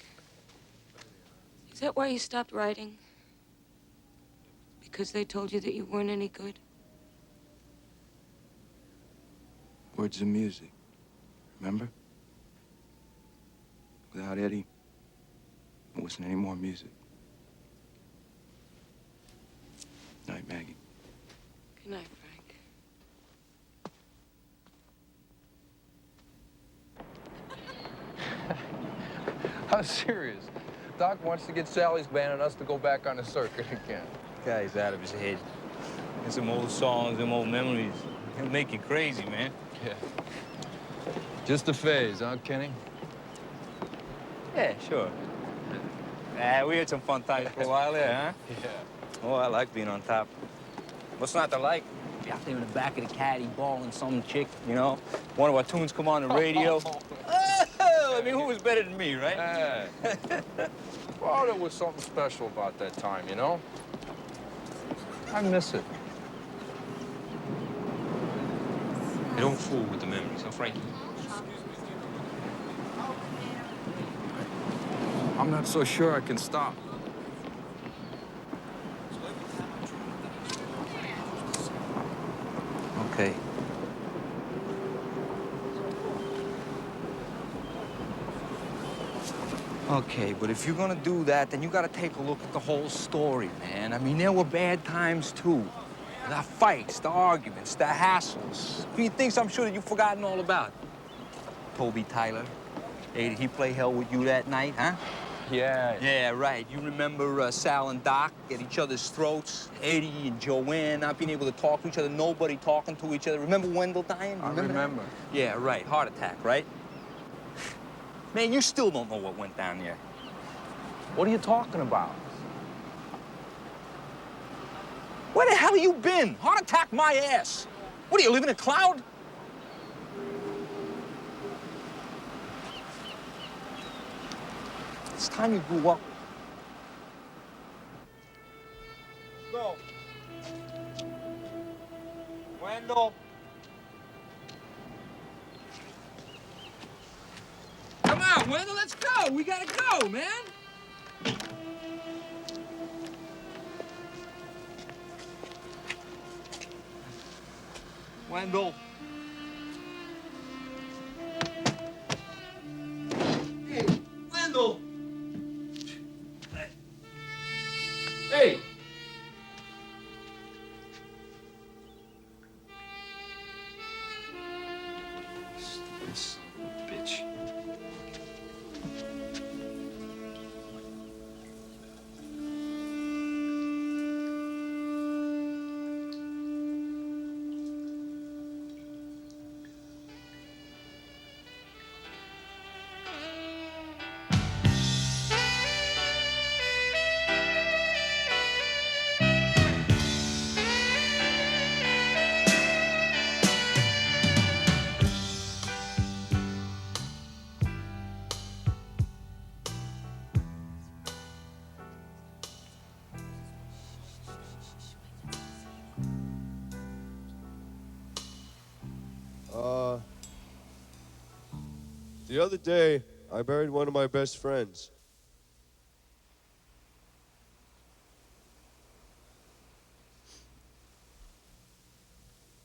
B: is that why you stopped writing? Because they told you that you weren't any good?
D: Words and music. Remember? Without Eddie, there wasn't any more music. Night, Maggie.
B: Good night, Frank.
S: I'm serious. Doc wants to get Sally's band and us to go back on the circuit again.
T: Guy's out of his head. And some old songs, some old memories. He'll make you crazy, man.
S: Yeah. Just a phase, huh, Kenny?
T: Yeah, sure. We had some fun times for a while there, huh?
S: Yeah.
T: Oh, I like being on top. What's not to like? Be out there in the back of the caddy balling some chick, you know? One of our tunes come on the radio. Oh, I mean, who was better than me, right?
S: Hey. Well, there was something special about that time, you know? I miss it.
T: Hey, don't fool with the memories, huh, Frankie?
S: I'm not so sure I can stop.
T: Okay. Okay, but if you're gonna do that, then you gotta take a look at the whole story, man. I mean, there were bad times, too. The fights, the arguments, the hassles. I mean, things I'm sure that you've forgotten all about. Toby Tyler. Hey, did he play hell with you that night, huh?
S: Yeah.
T: Yeah, right. You remember Sal and Doc at each other's throats? Eddie and Joanne not being able to talk to each other, nobody talking to each other. Remember Wendell dying?
S: I remember.
T: That? Yeah, right. Heart attack, right? Man, you still don't know what went down there.
S: What are you talking about?
T: Where the hell have you been? Heart attack my ass. What, do you live in a cloud? It's time you grew up. Go. Wendell. Come on, Wendell, let's go. We gotta go, man. Wendell. Hey, Wendell.
S: Hey!
D: Stupid son of a bitch.
E: The other day, I buried one of my best friends.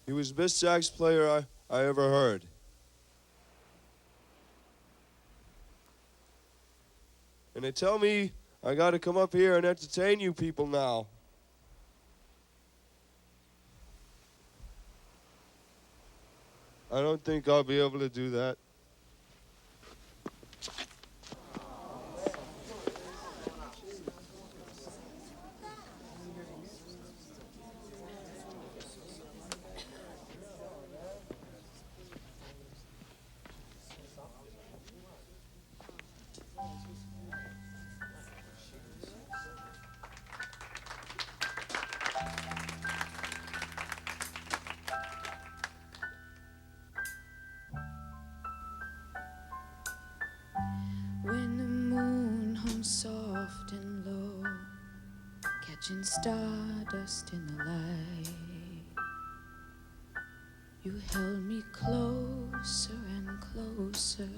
E: He was the best sax player I ever heard. And they tell me I gotta come up here and entertain you people now. I don't think I'll be able to do that.
V: When the moon hung soft and low, catching stardust in the light, you held me closer and closer.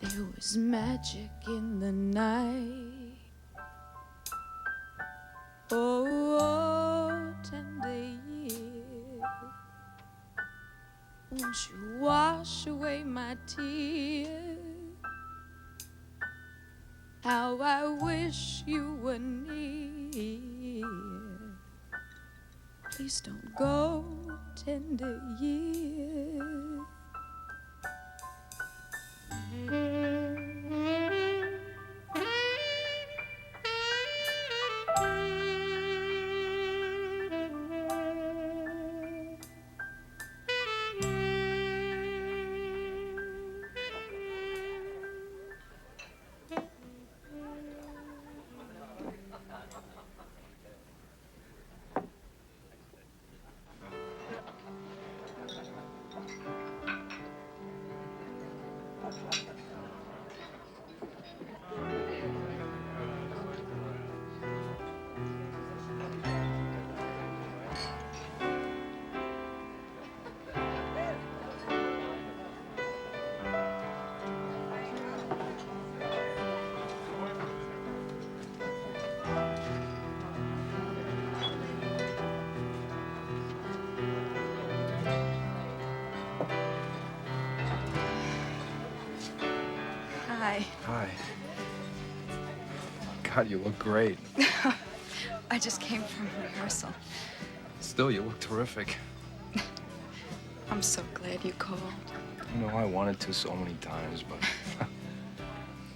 V: There was magic in the night. Oh, tender year, won't you wash away my tears? How I wish you were near. Please don't go, tender year.
P: Hi.
D: Hi. God, you look great.
P: I just came from rehearsal.
D: Still, you look terrific.
P: I'm so glad you called.
D: You know, I wanted to so many times, but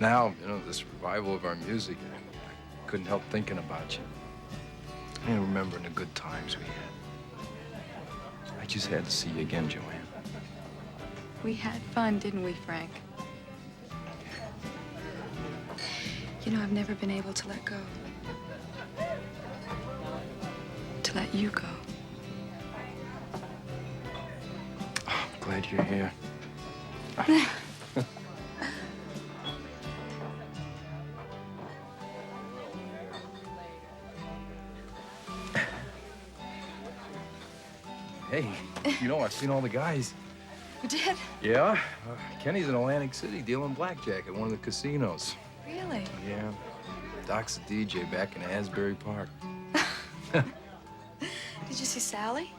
D: now, you know, this revival of our music, I couldn't help thinking about you. And remembering the good times we had. I just had to see you again, Joanne.
P: We had fun, didn't we, Frank? You know, I've never been able to let go. To let you go.
D: Oh, I'm glad you're here. Hey, you know, I've seen all the guys.
P: You did?
D: Yeah? Kenny's in Atlantic City dealing blackjack at one of the casinos.
P: Really?
D: Yeah. Doc's a DJ back in Asbury Park.
P: Did you see Sally?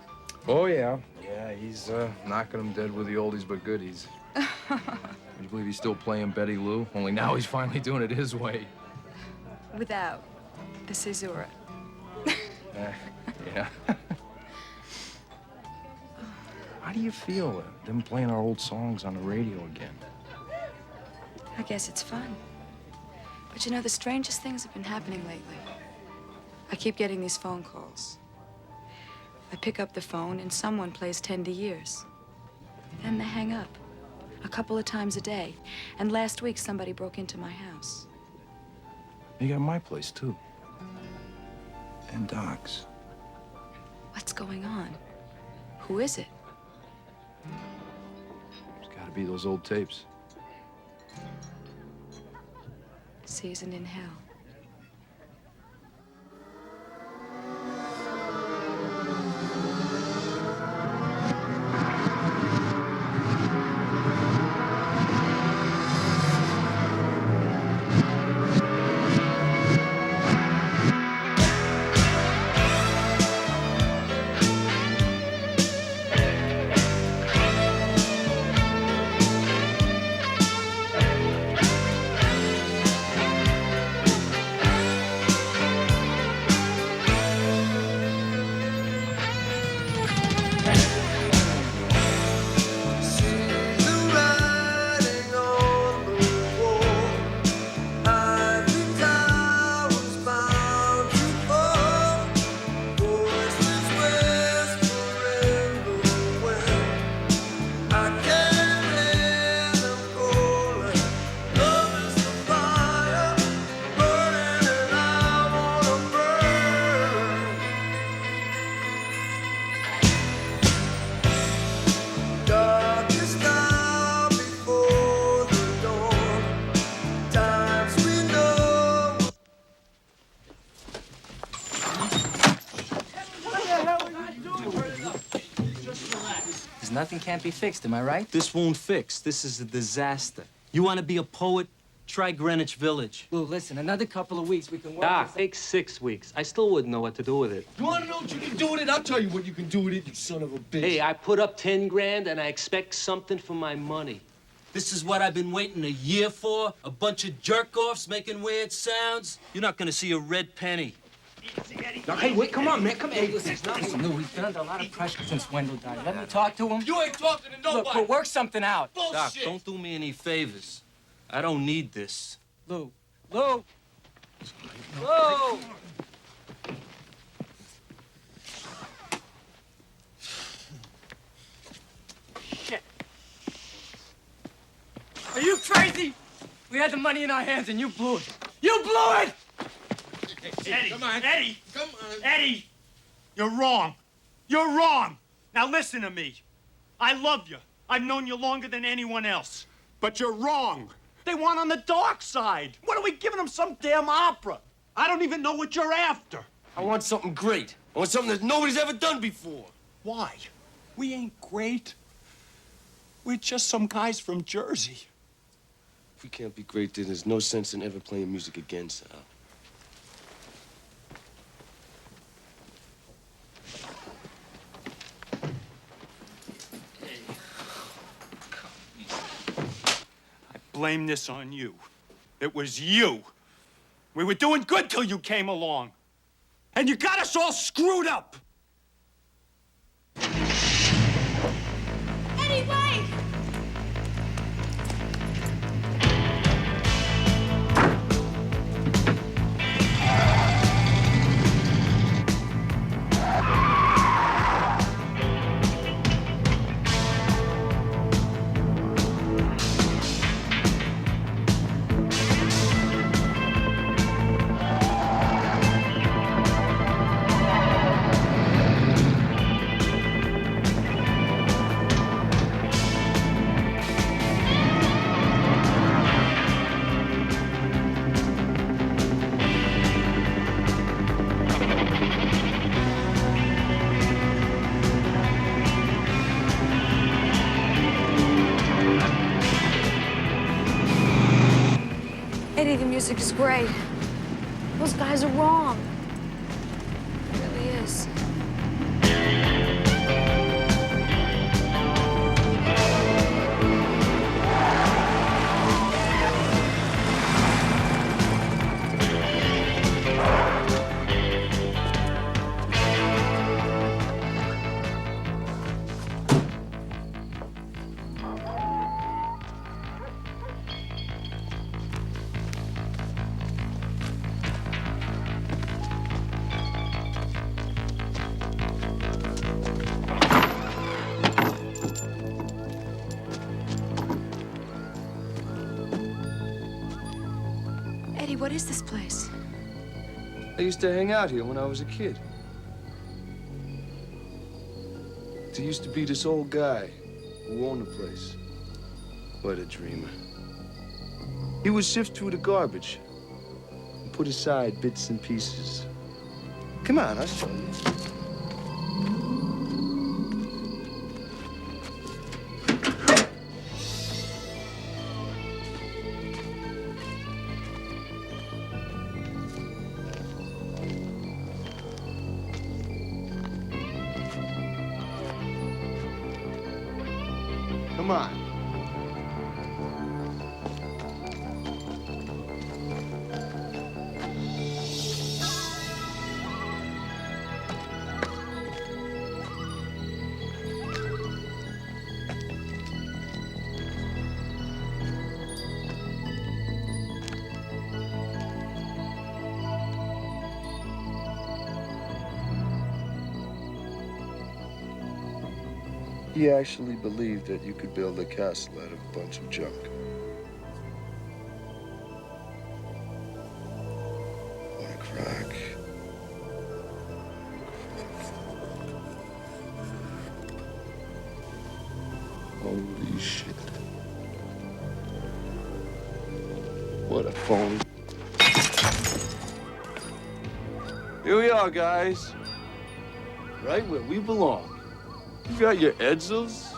D: Oh, yeah. Yeah, he's knocking them dead with the oldies but goodies. Would you believe he's still playing Betty Lou? Only now he's finally doing it his way.
P: Without the caesura.
D: Yeah. How do you feel, them playing our old songs on the radio again?
P: I guess it's fun. But you know, the strangest things have been happening lately. I keep getting these phone calls. I pick up the phone and someone plays Tender Years. Then they hang up. A couple of times a day. And last week, somebody broke into my house.
D: You got my place, too. And Doc's.
P: What's going on? Who is it?
D: It's gotta be those old tapes.
P: Seasoned in Hell.
O: nothing can't be fixed, am I right?
F: This won't fix. This is a disaster. You want to be a poet? Try Greenwich Village.
O: Lou, listen, another couple of weeks, we can work
K: Doc,
O: this-
K: take 6 weeks. I still wouldn't know what to do with it.
G: You want to know what you can do with it? I'll tell you what you can do with it, you son of a bitch.
K: Hey, I put up 10 grand and I expect something for my money.
F: This is what I've been waiting a year for? A bunch of jerk-offs making weird sounds? You're not gonna see a red penny.
O: No, hey, wait, come on, man, come here. Hey, listen, Lou, we've been under a lot of pressure since Wendell died. Let me talk to him.
G: You ain't talking to nobody.
O: Look, we'll work something out.
F: Doc, don't do me any favors. I don't need this.
O: Lou, Lou. Lou. Shit. Are you crazy? We had the money in our hands and you blew it. You blew it!
I: Eddie, come on. Eddie, come on. Eddie, you're wrong. You're wrong. Now listen to me. I love you. I've known you longer than anyone else. But you're wrong. They want on the dark side. What are we giving them, some damn opera? I don't even know what you're after.
G: I want something great. I want something that nobody's ever done before.
I: Why? We ain't great. We're just some guys from Jersey.
G: If we can't be great, then there's no sense in ever playing music again, Sal.
I: Blame this on you. It was you. We were doing good till you came along. And you got us all screwed up.
P: Eddie, wait! Eddie, the music is great. Those guys are wrong. It really is. Eddie, what is this place?
G: I used to hang out here when I was a kid. There used to be this old guy who owned the place. What a dreamer. He would sift through the garbage and put aside bits and pieces. Come on, I'll show you. Come on. He actually believed that you could build a castle out of a bunch of junk. What a crack. Holy shit. What a phone. Here we are, guys. Right where we belong. You got your Edsels,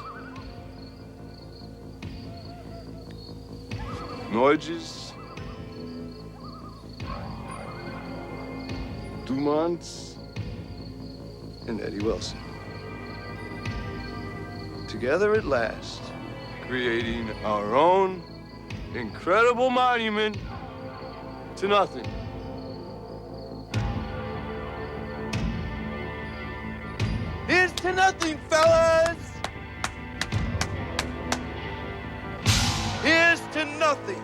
G: Norges, Dumonts, and Eddie Wilson. Together at last, creating our own incredible monument to nothing. Here's to nothing, fellas! Here's to nothing.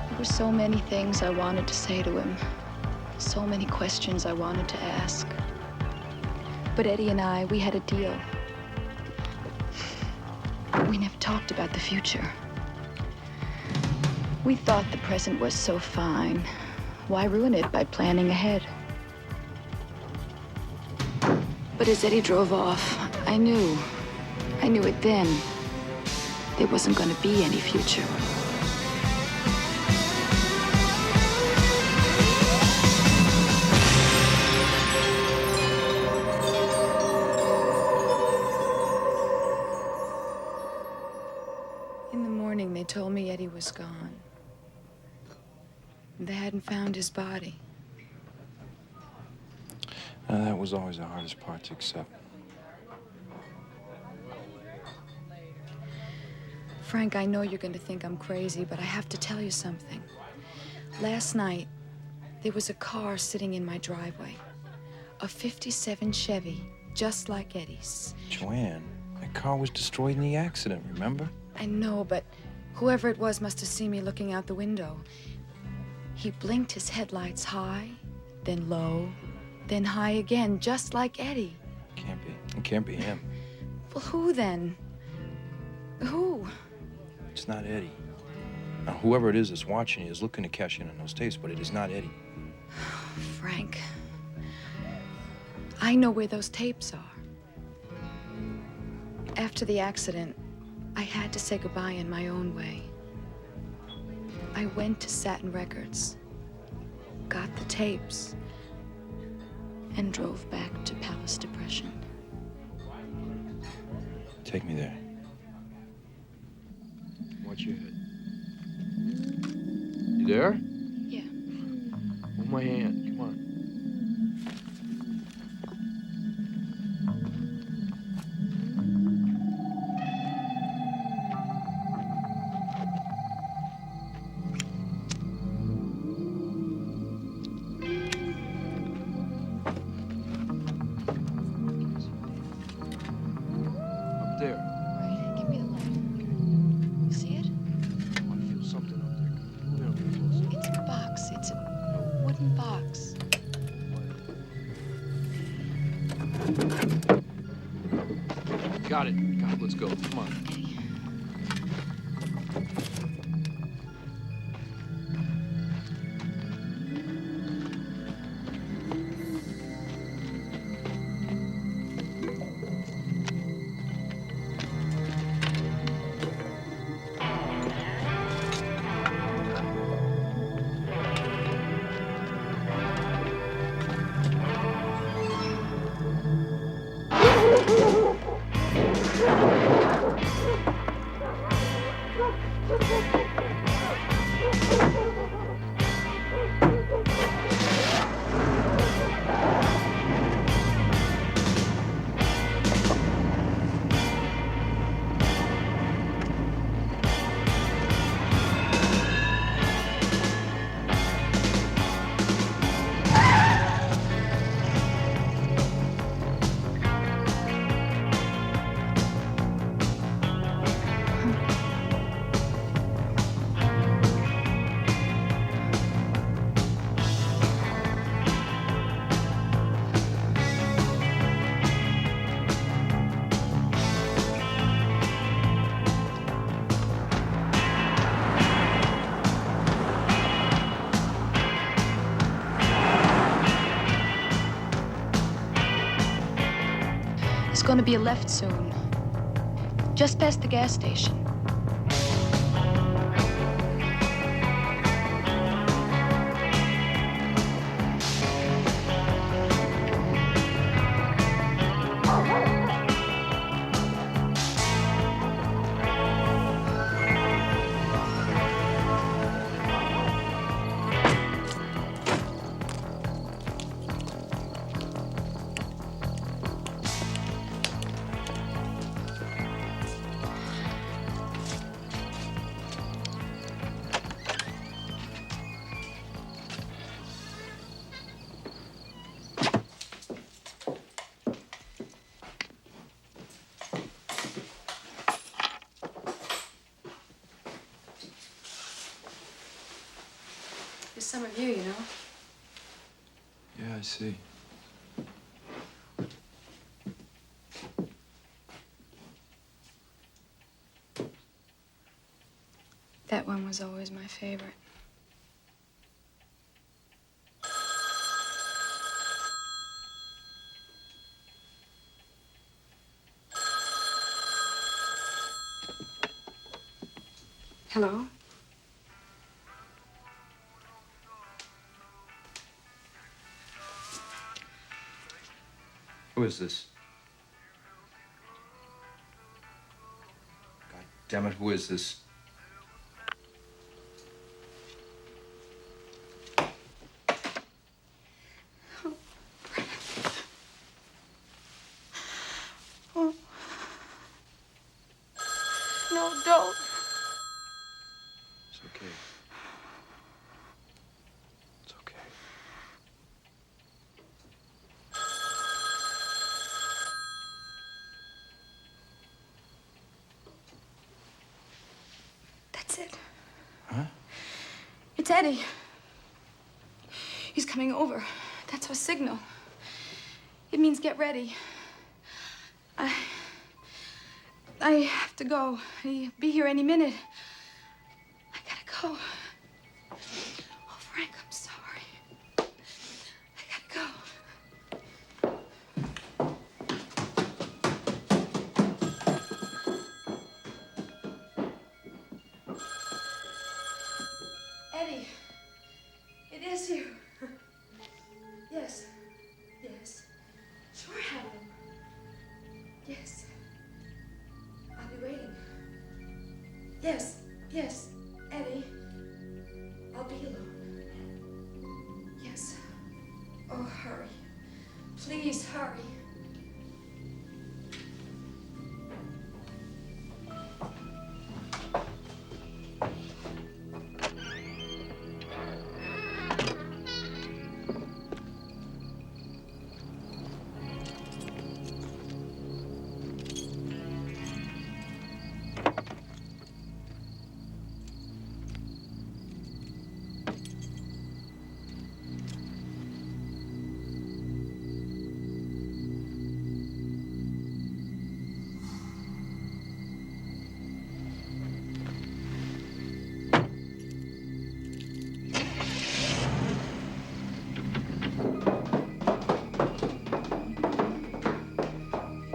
P: There were so many things I wanted to say to him, so many questions I wanted to ask. But Eddie and I, we had a deal. We never talked about the future. We thought the present was so fine. Why ruin it by planning ahead? But as Eddie drove off, I knew it then. There wasn't going to be any future. In the morning, they told me Eddie was gone. They hadn't found his body.
R: That was always the hardest part to accept.
P: Frank, I know you're going to think I'm crazy, but I have to tell you something. Last night, there was a car sitting in my driveway. A '57 Chevy, just like Eddie's.
R: Joanne, that car was destroyed in the accident, remember?
P: I know, but whoever it was must have seen me looking out the window. He blinked his headlights high, then low, then high again, just like Eddie.
R: Can't be. It can't be him.
P: Well, who then? Who?
R: It's not Eddie. Now, whoever it is that's watching you is looking to cash in on those tapes, but it is not Eddie.
P: Frank, I know where those tapes are. After the accident, I had to say goodbye in my own way. I went to Satin Records, got the tapes, and drove back to Palace Depression.
R: Take me there. Watch your head. You there?
P: Yeah.
R: Hold my hand. Come on. Up there.
P: Right, give me the light. You see it?
R: I feel something up there. Move in a little closer.
P: It's in a box. It's a wooden box.
R: Got it. Got it. Let's go. Come on.
J: Thank you.
P: There's gonna be a left soon. Just past the gas station. There's some of you, you know.
D: Yeah, I see.
P: That one was always my favorite. Hello?
H: Who is this? God damn it, who is this?
P: Oh. No, don't.
D: It's okay. It's okay.
P: That's it.
D: Huh?
P: It's Eddie. He's coming over. That's our signal. It means get ready. I have to go. He'll be here any minute. I gotta go. Oh, Frank, I'm sorry. I gotta go. Eddie, it is you. Yes. Yes. Sure, Helen. Yes. I'll be waiting. Yes. Yes. Eddie. I'll be alone. Yes. Oh, hurry. Please hurry.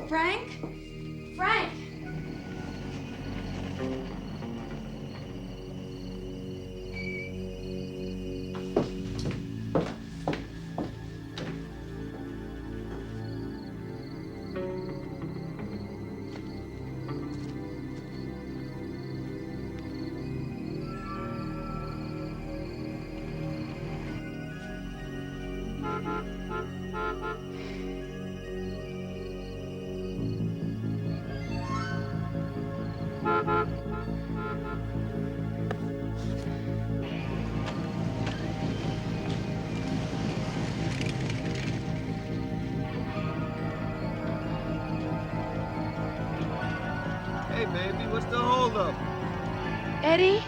P: Frank? Frank!
K: Hey, baby, what's the holdup?
P: Eddie?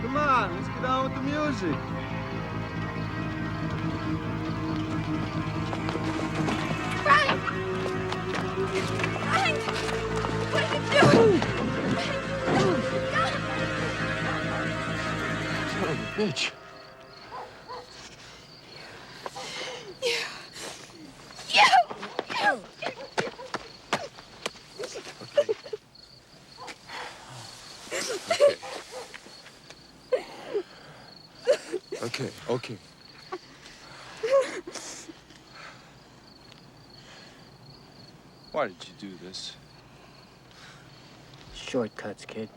K: Come on, let's get on with the music.
P: Frank! Frank! What are you doing?
D: Son of a bitch.
P: You!
G: Okay, okay. Why did you do this?
O: Shortcuts, kid.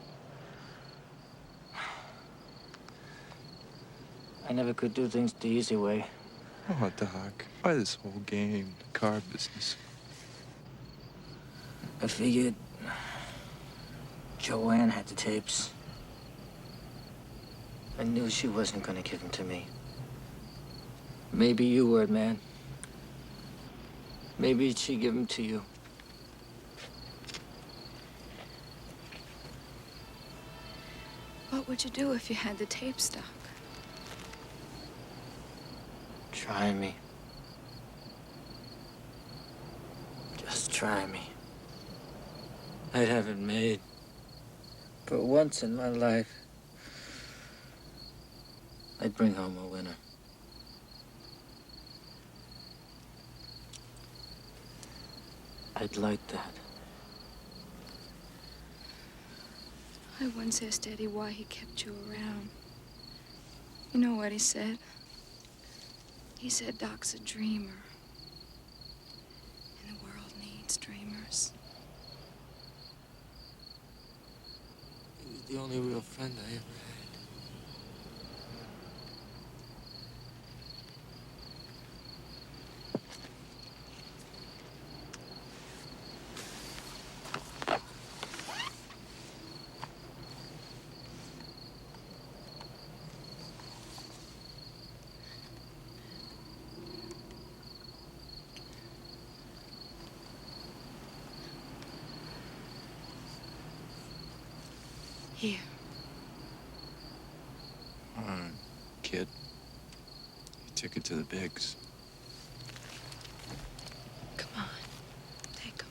O: I never could do things the easy way.
G: Oh, Doc. Why this whole game, the car business?
O: I figured Joanne had the tapes. I knew she wasn't gonna give them to me. Maybe you were, man. Maybe she'd give them to you.
P: What would you do if you had the tapes, Doc?
O: Try me. Just try me. I'd have it made. For once in my life, I'd bring home a winner. I'd like that.
P: I once asked Eddie why he kept you around. You know what he said? He said Doc's a dreamer. And the world needs dreamers.
O: He was the only real friend I ever had.
P: Here.
G: All right, kid. You took it to the bigs.
P: Come on. Take them.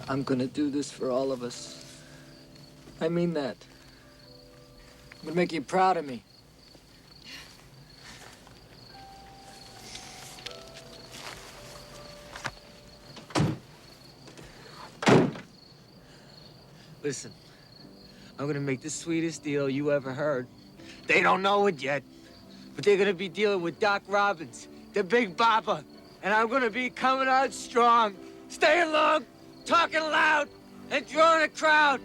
O: I'm gonna do this for all of us. I mean that. I'm gonna make you proud of me. Listen, I'm gonna make the sweetest deal you ever heard. They don't know it yet, but they're gonna be dealing with Doc Robbins, the Big Bopper, and I'm gonna be coming out strong, staying long, talking loud, and drawing a crowd.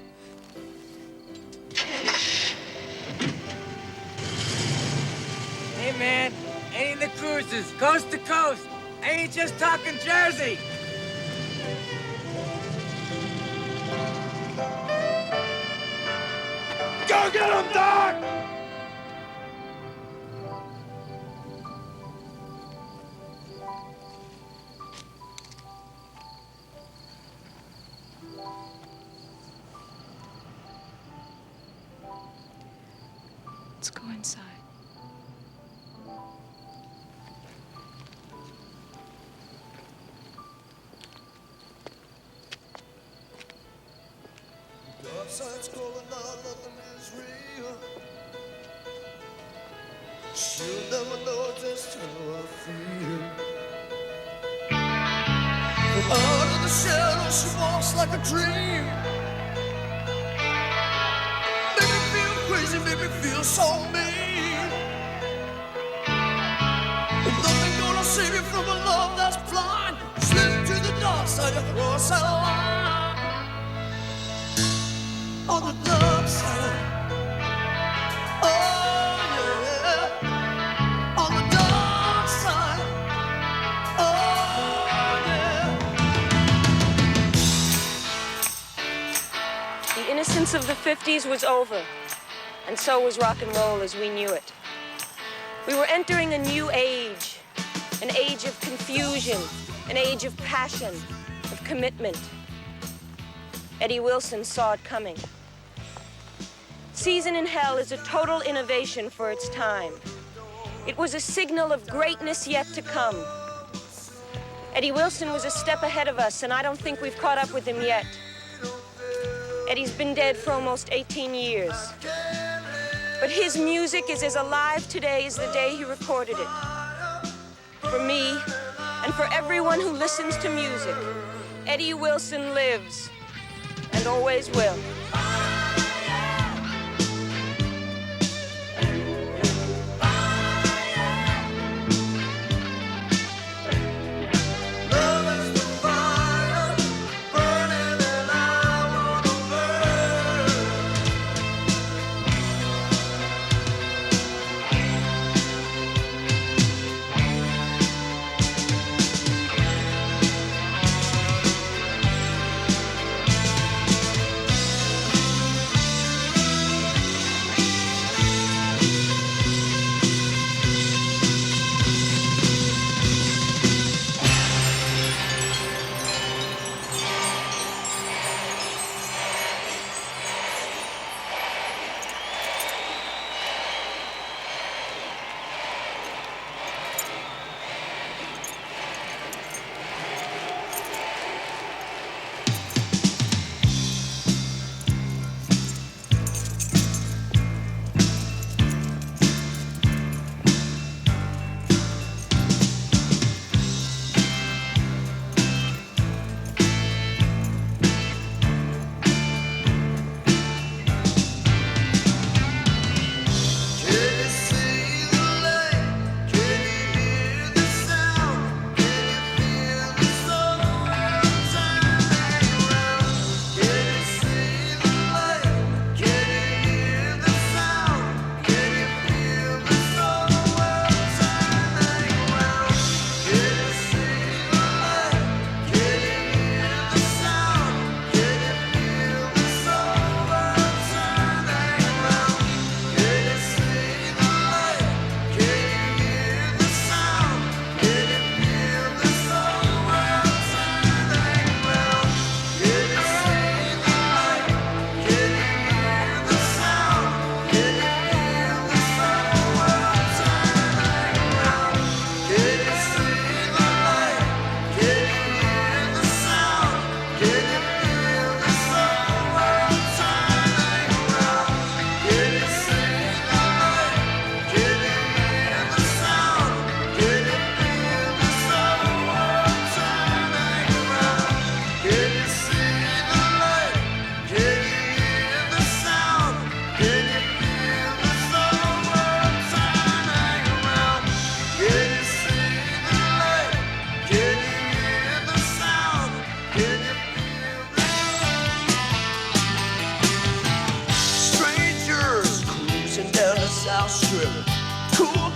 O: Hey, man, ain't in the cruises, coast to coast. I ain't just talking Jersey.
J: Go get him, Doc!
P: Let's go inside.
J: Dark side's calling out, nothing is real. She'll never know just how I feel. From out of the shadows, she walks like a dream. Make me feel crazy, make me feel so mean. There's nothing gonna save you from a love that's blind. Slip to the dark side and cross that line. On the dark side, oh yeah. On the dark side, oh yeah.
B: The innocence of the 50s was over, and so was rock and roll as we knew it. We were entering a new age, an age of confusion, an age of passion, of commitment. Eddie Wilson saw it coming. Season in Hell is a total innovation for its time. It was a signal of greatness yet to come. Eddie Wilson was a step ahead of us, and I don't think we've caught up with him yet. Eddie's been dead for almost 18 years. But his music is as alive today as the day he recorded it. For me, and for everyone who listens to music, Eddie Wilson lives and always will.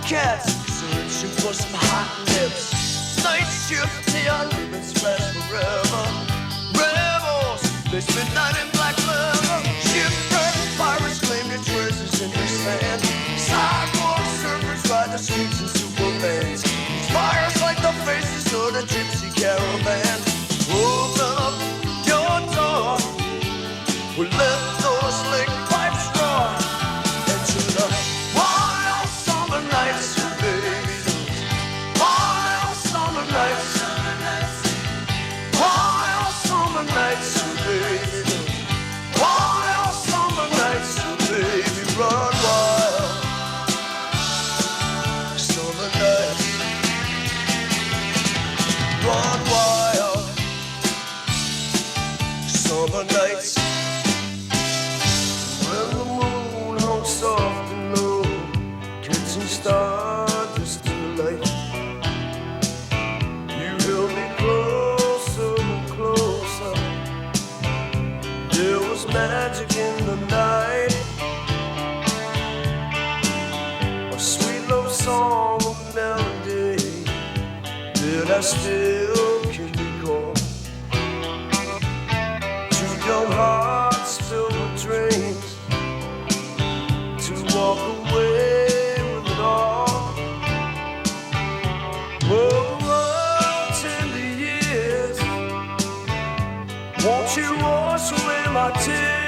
J: cats searching for some hot lips. Night shift, they are living smash forever. Rebels, they spend night in black leather. Shipwrecked pirates claim their treasures in the sand. Sidewalk surfers ride the streets in Supermans. Fires like the faces of the gypsy caravan. Open up your door. We'll let those slick pipes roar. Into the wild summer nights, baby. Wild summer nights. Wild summer nights, baby. Wild summer nights, baby. Run wild. Summer nights. Run wild. Summer nights. When the moon hung soft and low, catching stardust in the light, you held me closer and closer. There was magic in the night, a sweet love song, a melody that I still can recall. Two young hearts filled with dreams, to walk away with it all. Oh, tender years, won't you wash away my tears?